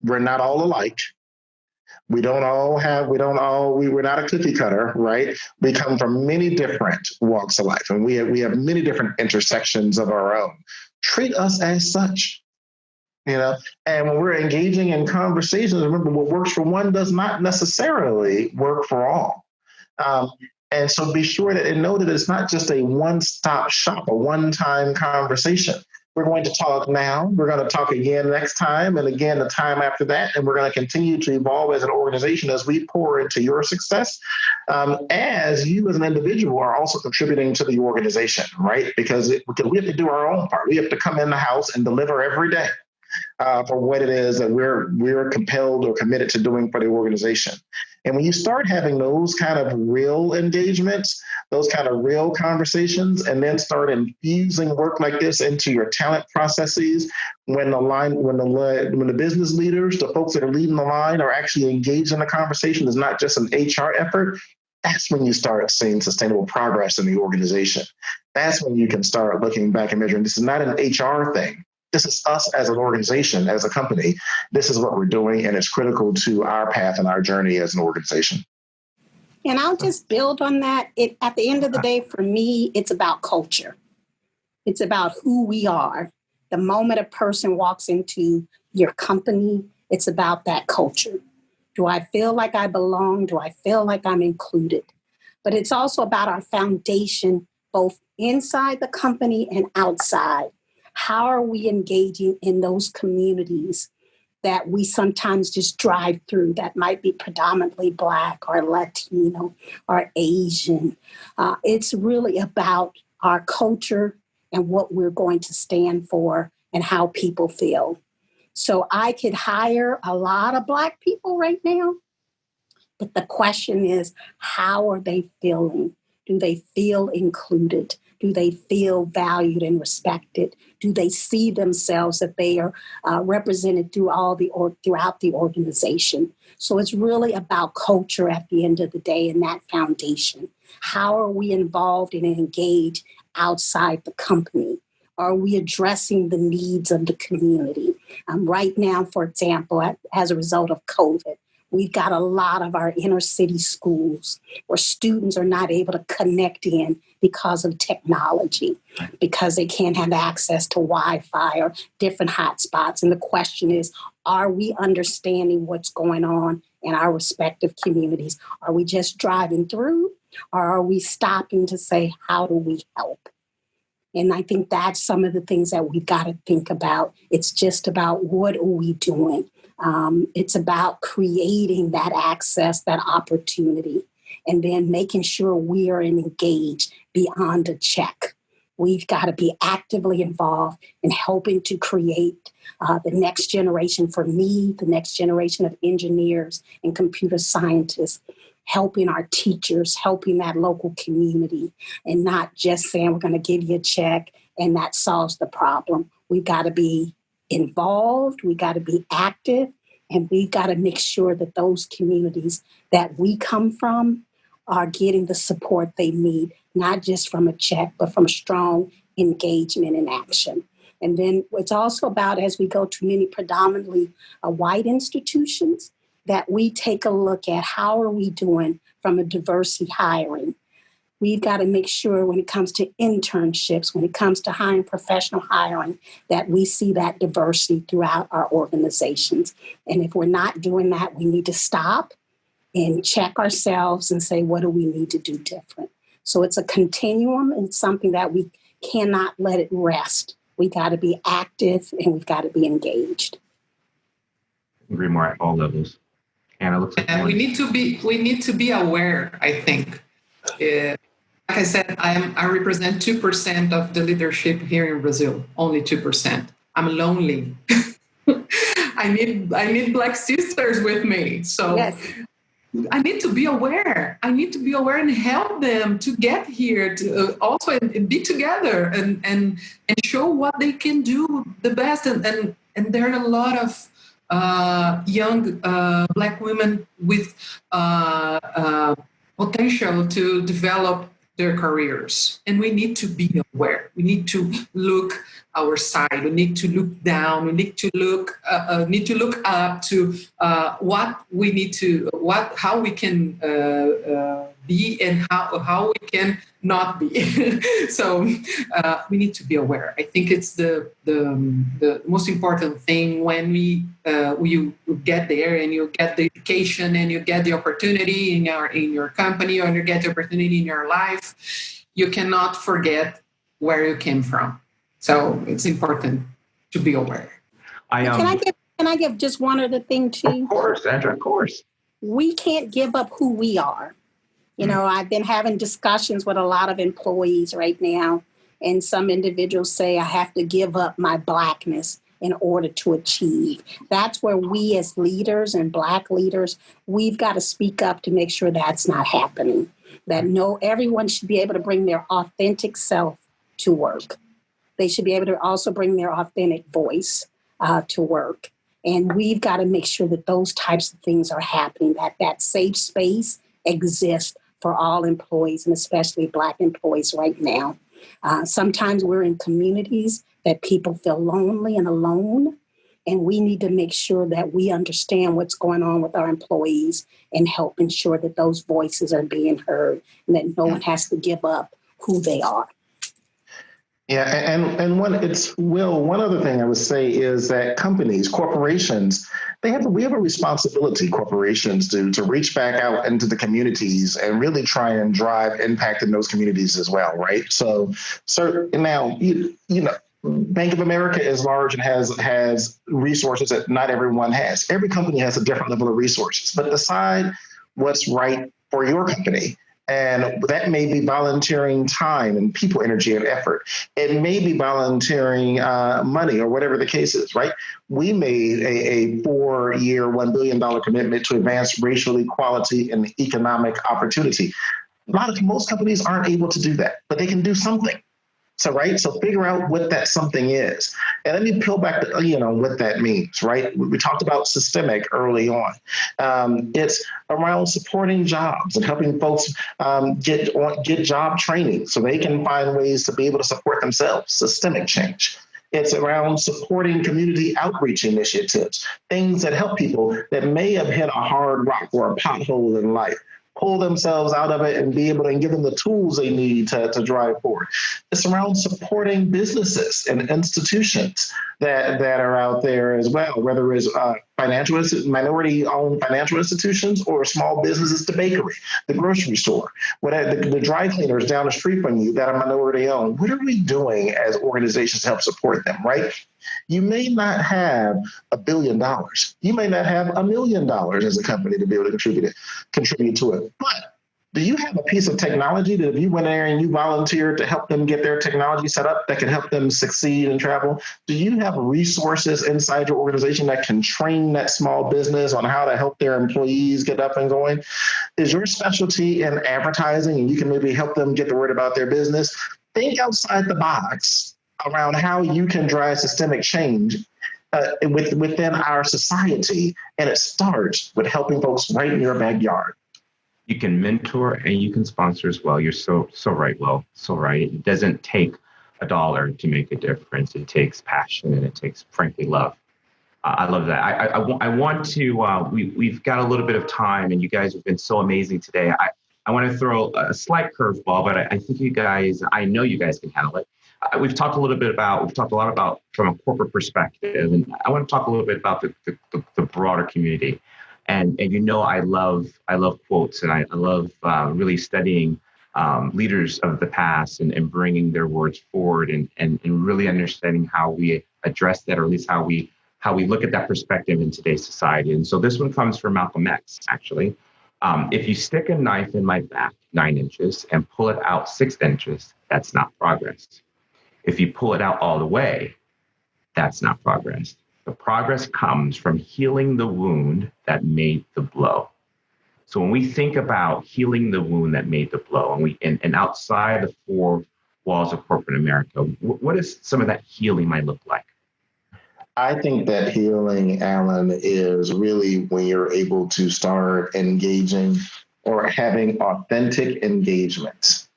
Speaker 4: We're not all alike. We're not a cookie cutter, right? We come from many different walks of life, and we have many different intersections of our own. Treat us as such, and when we're engaging in conversations, remember, what works for one does not necessarily work for all. And so be sure and know that it's not just a one-stop shop, a one-time conversation. We're going to talk now. We're going to talk again next time, and again the time after that. And we're going to continue to evolve as an organization as we pour into your success, as you as an individual are also contributing to the organization, right? Because we have to do our own part. We have to come in the house and deliver every day for what it is that we're compelled or committed to doing for the organization. And when you start having those kind of real engagements, those kind of real conversations, and then start infusing work like this into your talent processes, when the business leaders, the folks that are leading the line, are actually engaged in the conversation, is not just an HR effort. That's when you start seeing sustainable progress in the organization. That's when you can start looking back and measuring. This is not an HR thing. This is us as an organization, as a company. This is what we're doing, and it's critical to our path and our journey as an organization.
Speaker 3: And I'll just build on that. At the end of the day, for me, it's about culture. It's about who we are. The moment a person walks into your company, it's about that culture. Do I feel like I belong? Do I feel like I'm included? But it's also about our foundation, both inside the company and outside. How are we engaging in those communities that we sometimes just drive through that might be predominantly Black or Latino or Asian? It's really about our culture and what we're going to stand for and how people feel. So I could hire a lot of Black people right now, but the question is, how are they feeling? Do they feel included? Do they feel valued and respected? Do they see themselves that they are represented throughout the organization? So it's really about culture at the end of the day and that foundation. How are we involved and engaged outside the company? Are we addressing the needs of the community? Right now, for example, as a result of COVID, we've got a lot of our inner city schools where students are not able to connect in because of technology, because they can't have access to Wi-Fi or different hotspots. And the question is, are we understanding what's going on in our respective communities? Are we just driving through, or are we stopping to say, how do we help? And I think that's some of the things that we've got to think about. It's just about what are we doing? It's about creating that access, that opportunity, and then making sure we are engaged beyond a check. We've got to be actively involved in helping to create the next generation, for me, the next generation of engineers and computer scientists, helping our teachers, helping that local community, and not just saying we're going to give you a check and that solves the problem. We've got to be involved, we got to be active, and we've got to make sure that those communities that we come from are getting the support they need, not just from a check, but from strong engagement and action. And then it's also about, as we go to many predominantly white institutions, that we take a look at how are we doing from a diversity hiring. We've got to make sure when it comes to internships, when it comes to hiring, professional hiring, that we see that diversity throughout our organizations. And if we're not doing that, we need to stop and check ourselves and say, what do we need to do different? So it's a continuum, and something that we cannot let it rest. We got to be active and we've got to be engaged.
Speaker 2: Agree more at all levels. And it looks like
Speaker 5: we need to be aware, I think. Like I said, I represent 2% of the leadership here in Brazil, only 2%. I'm lonely. I need Black sisters with me. So yes. I need to be aware. I need to be aware and help them to get here, to also be together and show what they can do the best. And there are a lot of young Black women with potential to develop their careers, and we need to be aware. We need to look our side. We need to look down. We need to look up to what we need to, how we can be, and how we can not be. So we need to be aware. I think it's the most important thing when you get there and you get the education and you get the opportunity in your company, or you get the opportunity in your life. You cannot forget where you came from. So it's important to be aware.
Speaker 3: Can I give just one other thing too?
Speaker 2: Of course, Andrea, of course.
Speaker 3: We can't give up who we are. You know, I've been having discussions with a lot of employees right now, and some individuals say I have to give up my Blackness in order to achieve. That's where we as leaders and Black leaders, we've got to speak up to make sure that's not happening. That everyone should be able to bring their authentic self to work. They should be able to also bring their authentic voice to work. And we've got to make sure that those types of things are happening, that safe space exists for all employees, and especially Black employees right now. Sometimes we're in communities that people feel lonely and alone, and we need to make sure that we understand what's going on with our employees and help ensure that those voices are being heard and that no one has to give up who they are.
Speaker 4: Yeah, and one other thing I would say is that corporations, we have a responsibility, corporations, to reach back out into the communities and really try and drive impact in those communities as well, right? So now, you know, Bank of America is large and has resources that not everyone has. Every company has a different level of resources, but decide what's right for your company. And that may be volunteering time and people, energy, and effort. It may be volunteering money or whatever the case is, right? We made a 4-year, $1 billion commitment to advance racial equality and economic opportunity. Most companies aren't able to do that, but they can do something. So figure out what that something is. And let me peel back what that means, right? We talked about systemic early on. It's around supporting jobs and helping folks get job training so they can find ways to be able to support themselves, systemic change. It's around supporting community outreach initiatives, things that help people that may have hit a hard rock or a pothole in life, pull themselves out of it and be able to give them the tools they need to drive forward. It's around supporting businesses and institutions that are out there as well, whether it's minority-owned financial institutions or small businesses, the bakery, the grocery store, whatever, the dry cleaners down the street from you that are minority-owned. What are we doing as organizations to help support them, right? You may not have $1 billion. You may not have $1 million as a company to be able to contribute to it. But do you have a piece of technology that if you went there and you volunteered to help them get their technology set up that can help them succeed and travel? Do you have resources inside your organization that can train that small business on how to help their employees get up and going? Is your specialty in advertising and you can maybe help them get the word about their business? Think outside the box around how you can drive systemic change within our society. And it starts with helping folks right in your backyard.
Speaker 2: You can mentor and you can sponsor as well. You're so right, Will. So right. It doesn't take $1 to make a difference. It takes passion and it takes, frankly, love. I love that. I want to, we've got a little bit of time and you guys have been so amazing today. I want to throw a slight curveball, but I think I know you guys can handle it. We've talked a lot about from a corporate perspective, and I want to talk a little bit about the broader community. And I love quotes, and I love really studying leaders of the past and bringing their words forward and really understanding how we address that, or at least how we look at that perspective in today's society. And so this one comes from Malcolm X, actually. If you stick a knife in my back 9 inches and pull it out 6 inches, that's not progress. If you pull it out all the way, that's not progress. The progress comes from healing the wound that made the blow. So when we think about healing the wound that made the blow, and outside the 4 walls of corporate America, what is some of that healing might look like?
Speaker 4: I think that healing, Alan, is really when you're able to start engaging or having authentic engagements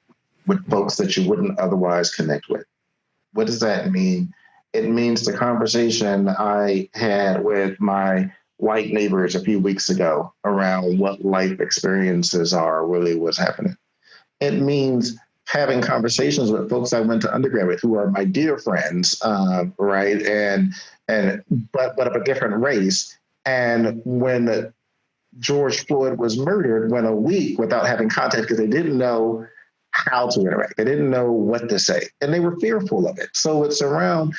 Speaker 4: with folks that you wouldn't otherwise connect with. What does that mean? It means the conversation I had with my white neighbors a few weeks ago around what life experiences are, really what's happening. It means having conversations with folks I went to undergrad with who are my dear friends, right? But of a different race. And when George Floyd was murdered, went a week without having contact because they didn't know how to interact. They didn't know what to say, and they were fearful of it. So it's around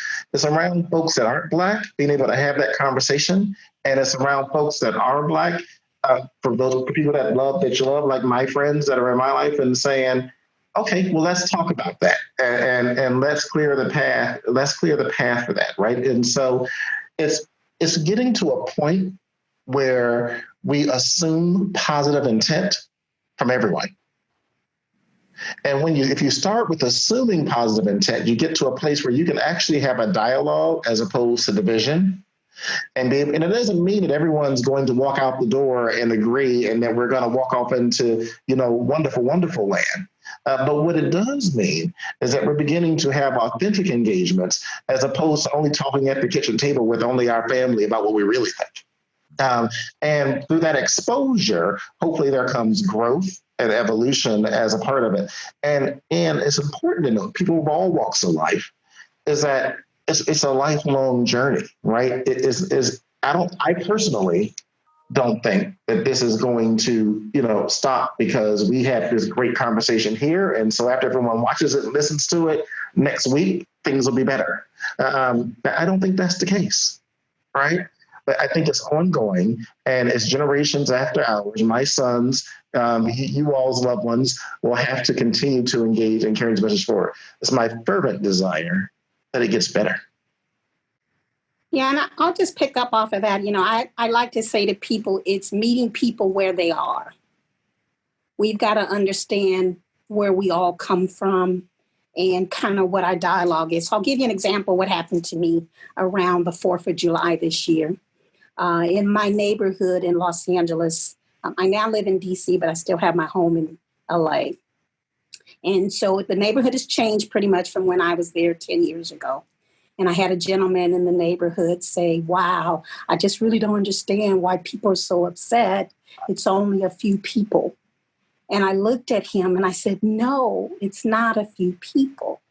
Speaker 4: folks that aren't Black being able to have that conversation, and it's around folks that are Black. For those people that you love, like my friends that are in my life, and saying, okay, well, let's talk about that, and let's clear the path. Let's clear the path for that, right? And so it's getting to a point where we assume positive intent from everyone. And if you start with assuming positive intent, you get to a place where you can actually have a dialogue as opposed to division. And it doesn't mean that everyone's going to walk out the door and agree and that we're going to walk off into, wonderful, wonderful land. But what it does mean is that we're beginning to have authentic engagements as opposed to only talking at the kitchen table with only our family about what we really think. And through that exposure, hopefully there comes growth and evolution as a part of it. And it's important to know, people of all walks of life, is that it's a lifelong journey, right? I personally don't think that this is going to, stop because we had this great conversation here. And so after everyone watches it and listens to it next week, things will be better. I don't think that's the case, right? But I think it's ongoing, and it's generations after ours. My sons, you all's loved ones, will have to continue to engage and carry this message forward. It's my fervent desire that it gets better.
Speaker 3: Yeah, and I'll just pick up off of that. I like to say to people, it's meeting people where they are. We've got to understand where we all come from and kind of what our dialogue is. So I'll give you an example of what happened to me around the 4th of July this year. In my neighborhood in Los Angeles, I now live in DC, but I still have my home in LA. And so the neighborhood has changed pretty much from when I was there 10 years ago. And I had a gentleman in the neighborhood say, wow, I just really don't understand why people are so upset. It's only a few people. And I looked at him and I said, no, it's not a few people.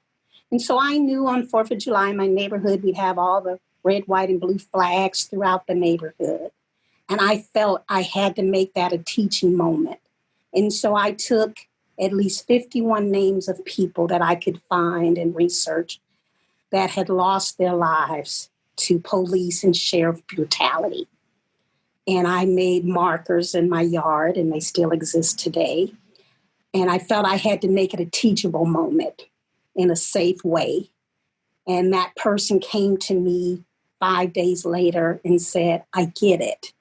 Speaker 3: And so I knew on 4th of July in my neighborhood, we'd have all the red, white, and blue flags throughout the neighborhood. And I felt I had to make that a teaching moment. And so I took at least 51 names of people that I could find and research that had lost their lives to police and sheriff brutality. And I made markers in my yard, and they still exist today. And I felt I had to make it a teachable moment in a safe way. And that person came to me 5 days later and said, I get it.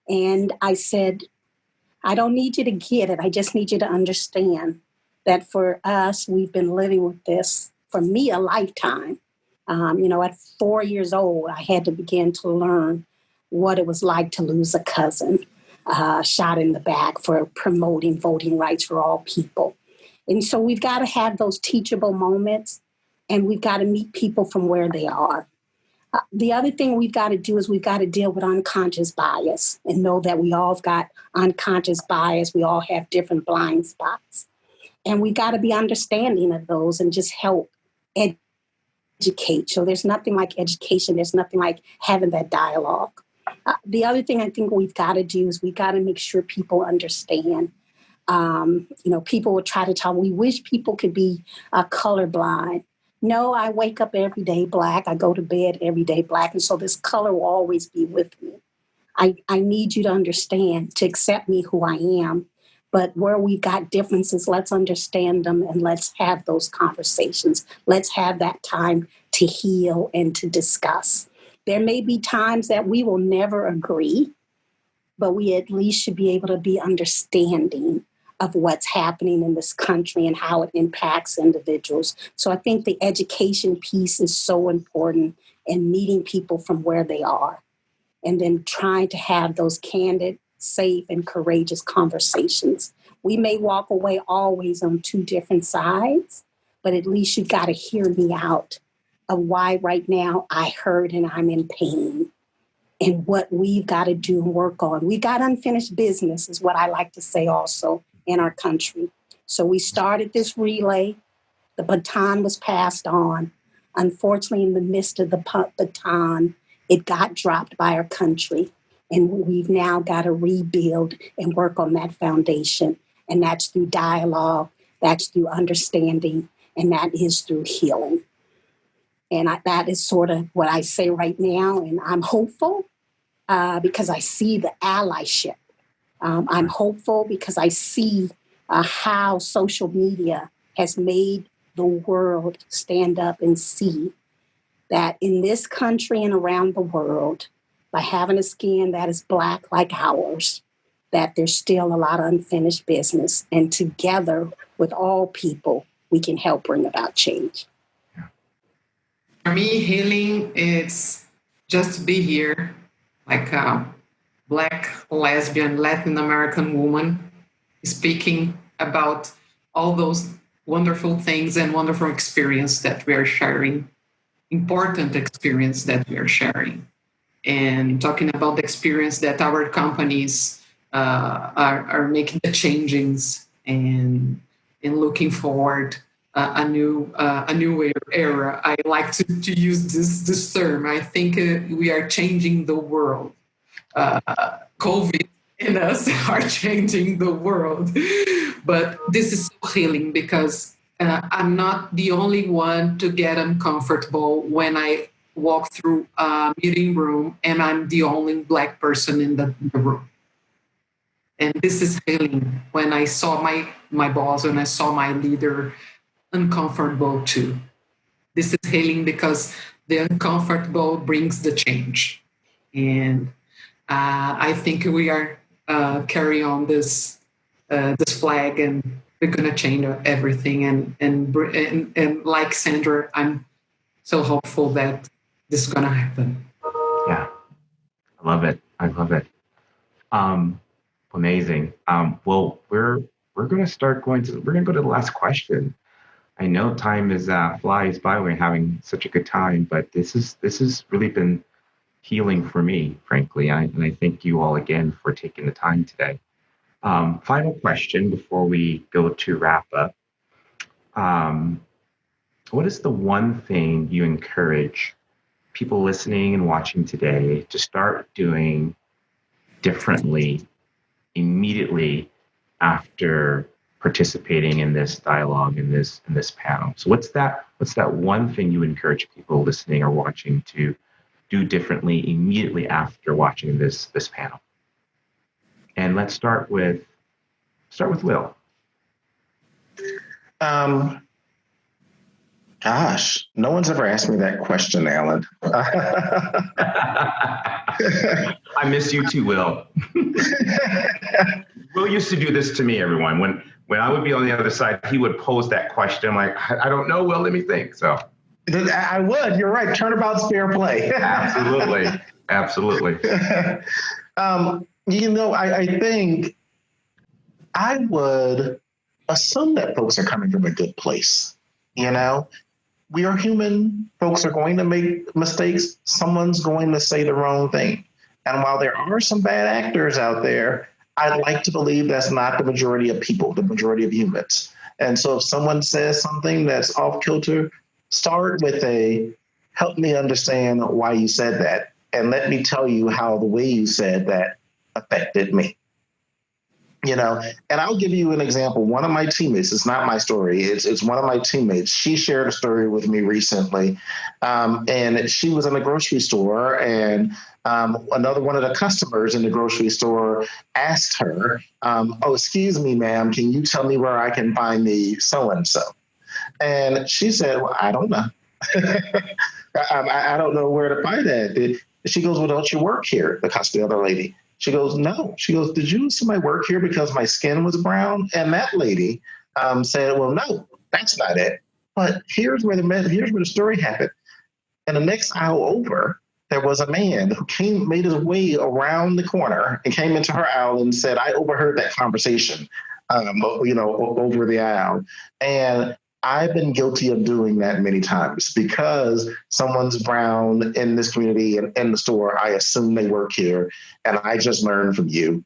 Speaker 3: And I said, I don't need you to get it. I just need you to understand that for us, we've been living with this, for me, a lifetime. At 4 years old, I had to begin to learn what it was like to lose a cousin shot in the back for promoting voting rights for all people. And so we've got to have those teachable moments, and we've got to meet people from where they are. The other thing we've got to do is we've got to deal with unconscious bias and know that we all have got unconscious bias. We all have different blind spots. And we've got to be understanding of those and just help educate. So there's nothing like education. There's nothing like having that dialogue. The other thing I think we've got to do is we've got to make sure people understand. People will try to tell, we wish people could be colorblind. No, I wake up every day Black. I go to bed every day Black. And so this color will always be with me. I need you to understand, to accept me who I am. But where we've got differences, let's understand them and let's have those conversations. Let's have that time to heal and to discuss. There may be times that we will never agree, but we at least should be able to be understanding of what's happening in this country and how it impacts individuals. So I think the education piece is so important in meeting people from where they are and then trying to have those candid, safe, and courageous conversations. We may walk away always on two different sides, but at least you've got to hear me out of why right now I hurt and I'm in pain and what we've got to do and work on. We got unfinished business is what I like to say also in our country. So we started this relay. The baton was passed on. Unfortunately, in the midst of the baton, it got dropped by our country. And we've now got to rebuild and work on that foundation. And that's through dialogue, that's through understanding, and that is through healing. And that is sort of what I say right now. And I'm hopeful because I see the allyship. I'm hopeful because I see how social media has made the world stand up and see that in this country and around the world, by having a skin that is Black like ours, that there's still a lot of unfinished business. And together with all people, we can help bring about change.
Speaker 5: For me, healing is just to be here, like a Black, lesbian, Latin American woman, speaking about all those wonderful things and wonderful experience that we are sharing, important experience that we are sharing. And talking about the experience that our companies are making the changes and looking forward a new era. I like to use this term. I think we are changing the world. COVID and us are changing the world, but this is so healing because I'm not the only one to get uncomfortable when I walk through a meeting room and I'm the only Black person in the room. And this is healing when I saw my boss and I saw my leader uncomfortable too. This is healing because the uncomfortable brings the change. And I think we are carry on this flag and we're going to change everything. And like Sandra, I'm so hopeful that this is going to happen.
Speaker 2: Yeah, I love it. I love it. Amazing. Well, we're going to we're going to go to the last question. I know time is flies by. We're having such a good time, but this has really been healing for me, frankly. And I thank you all again for taking the time today. Final question before we go to wrap up. What is the one thing you encourage people listening and watching today to start doing differently immediately after participating in this dialogue in this panel? So what's that one thing you encourage people listening or watching to do differently immediately after watching this panel? And let's start with Will.
Speaker 4: Gosh, no one's ever asked me that question, Alan.
Speaker 2: I miss you too, Will. Will used to do this to me, everyone. When I would be on the other side, he would pose that question. I'm like, I don't know, Will, let me think. So
Speaker 4: I would. You're right. Turnabout's fair play.
Speaker 2: Absolutely. Absolutely.
Speaker 4: I think I would assume that folks are coming from a good place. We are human. Folks are going to make mistakes. Someone's going to say the wrong thing. And while there are some bad actors out there, I like to believe that's not the majority of people, the majority of humans. And so if someone says something that's off kilter, start with help me understand why you said that. And let me tell you how the way you said that affected me. And I'll give you an example. One of my teammates, it's not my story. It's one of my teammates. She shared a story with me recently. And she was in a grocery store, and another one of the customers in the grocery store asked her, oh, excuse me, ma'am, can you tell me where I can find the so-and-so? And she said, well, I don't know. I don't know where to find that. She goes, well, don't you work here? The other lady. She goes, no. She goes, did you somebody work here because my skin was brown? And that lady said, well, no, that's not it. But here's where the story happened. And the next aisle over, there was a man who made his way around the corner and came into her aisle and said, I overheard that conversation, over the aisle. And I've been guilty of doing that many times because someone's brown in this community and in the store. I assume they work here, and I just learned from you.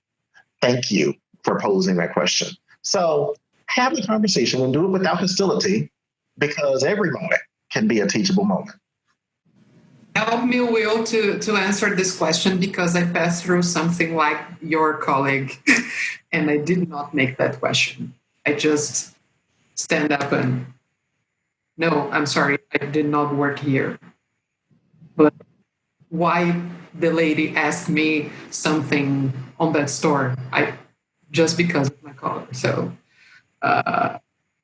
Speaker 4: Thank you for posing that question. So have the conversation and do it without hostility, because every moment can be a teachable moment.
Speaker 5: Help me, Will, to answer this question, because I passed through something like your colleague, and I did not make that question. I just stand up and, no, I'm sorry, I did not work here. But why the lady asked me something on that store? Just because of my color. So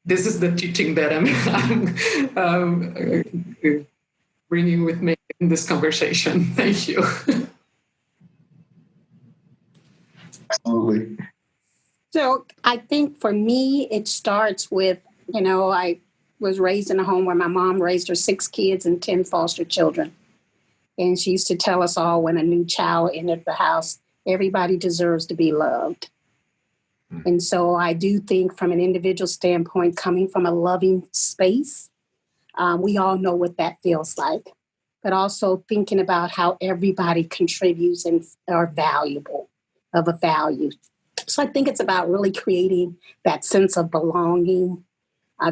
Speaker 5: this is the teaching that I'm bringing with me in this conversation. Thank you.
Speaker 4: Absolutely.
Speaker 3: So I think for me, it starts with, I was raised in a home where my mom raised her 6 kids and 10 foster children. And she used to tell us all when a new child entered the house, everybody deserves to be loved. And so I do think from an individual standpoint, coming from a loving space, we all know what that feels like. But also thinking about how everybody contributes and are valuable, of a value. So I think it's about really creating that sense of belonging,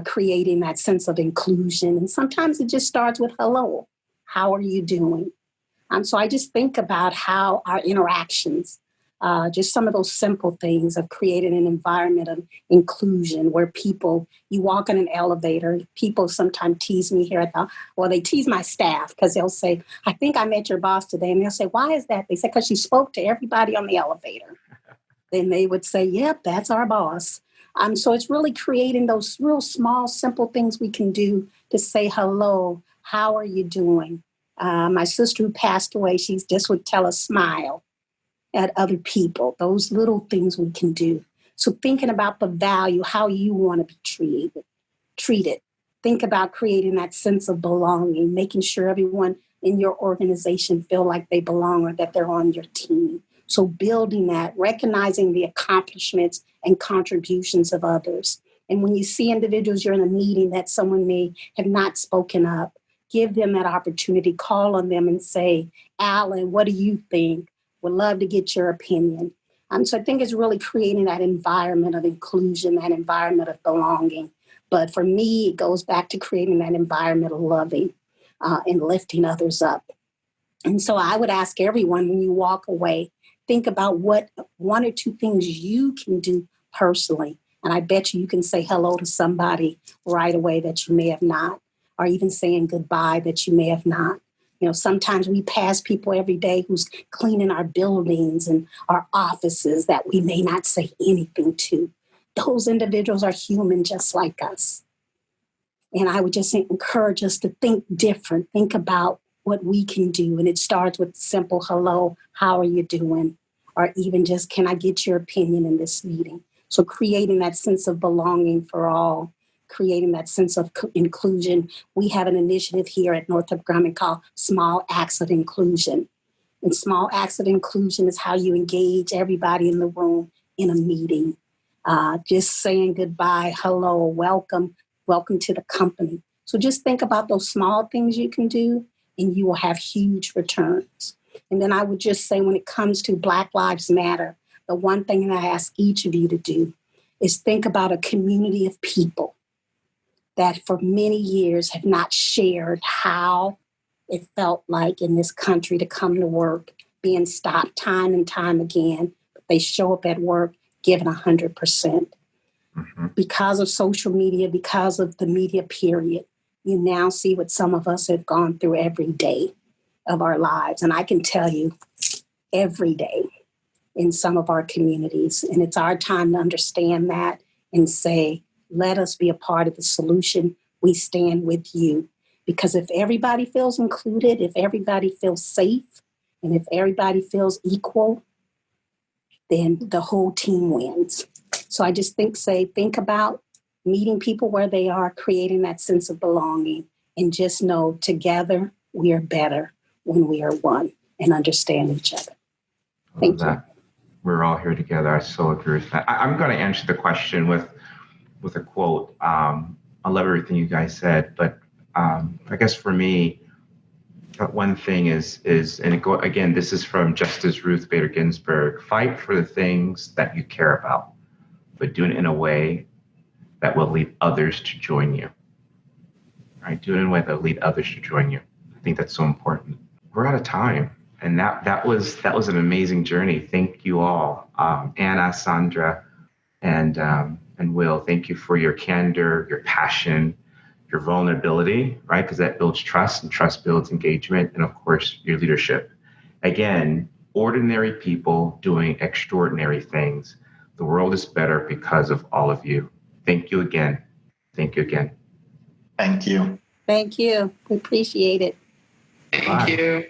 Speaker 3: creating that sense of inclusion. And sometimes it just starts with hello. How are you doing? So I just think about how our interactions, just some of those simple things of creating an environment of inclusion where you walk in an elevator, people sometimes tease me here they tease my staff because they'll say, I think I met your boss today. And they'll say, why is that? They say, because she spoke to everybody on the elevator. Then they would say, yep, that's our boss. So it's really creating those real small, simple things we can do to say hello. How are you doing? My sister who passed away, she just would tell us smile at other people, those little things we can do. So thinking about the value, how you want to be treated. Think about creating that sense of belonging, making sure everyone in your organization feel like they belong or that they're on your team. So building that, recognizing the accomplishments and contributions of others. And when you see individuals, you're in a meeting that someone may have not spoken up, give them that opportunity, call on them and say, Alan, what do you think? Would love to get your opinion. So I think it's really creating that environment of inclusion, that environment of belonging. But for me, it goes back to creating that environment of loving and lifting others up. And so I would ask everyone, when you walk away, think about what one or two things you can do personally. And I bet you can say hello to somebody right away that you may have not, or even saying goodbye that you may have not. You know, sometimes we pass people every day who's cleaning our buildings and our offices that we may not say anything to. Those individuals are human just like us. And I would just encourage us to think different, think about what we can do. And it starts with simple hello, how are you doing? Or even just, can I get your opinion in this meeting? So creating that sense of belonging for all, creating that sense of inclusion. We have an initiative here at Northrop Grumman called Small Acts of Inclusion. And small acts of inclusion is how you engage everybody in the room in a meeting. Just saying goodbye, hello, welcome to the company. So just think about those small things you can do and you will have huge returns. And then I would just say, when it comes to Black Lives Matter, the one thing that I ask each of you to do is think about a community of people that for many years have not shared how it felt like in this country to come to work, being stopped time and time again. But they show up at work giving 100%. Mm-hmm. Because of social media, because of the media period, you now see what some of us have gone through every day of our lives. And I can tell you, every day in some of our communities. And it's our time to understand that and say, let us be a part of the solution. We stand with you. Because if everybody feels included, if everybody feels safe, and if everybody feels equal, then the whole team wins. So I just think about meeting people where they are, creating that sense of belonging, and just know together we are better when we are one and understand each other. Thank you.
Speaker 2: We're all here together. I so agree with that. I'm going to answer the question with a quote. I love everything you guys said, but I guess for me, one thing is, again, this is from Justice Ruth Bader Ginsburg: fight for the things that you care about, but do it in a way that will lead others to join you. Right? Do it in a way that will lead others to join you. I think that's so important. We're out of time. And that was an amazing journey. Thank you all, Anna, Sandra, and Will. Thank you for your candor, your passion, your vulnerability, right? Because that builds trust, and trust builds engagement, and of course, your leadership. Again, ordinary people doing extraordinary things. The world is better because of all of you. Thank you again. Thank you again.
Speaker 4: Thank you.
Speaker 3: Thank you. We appreciate it.
Speaker 5: Thank you.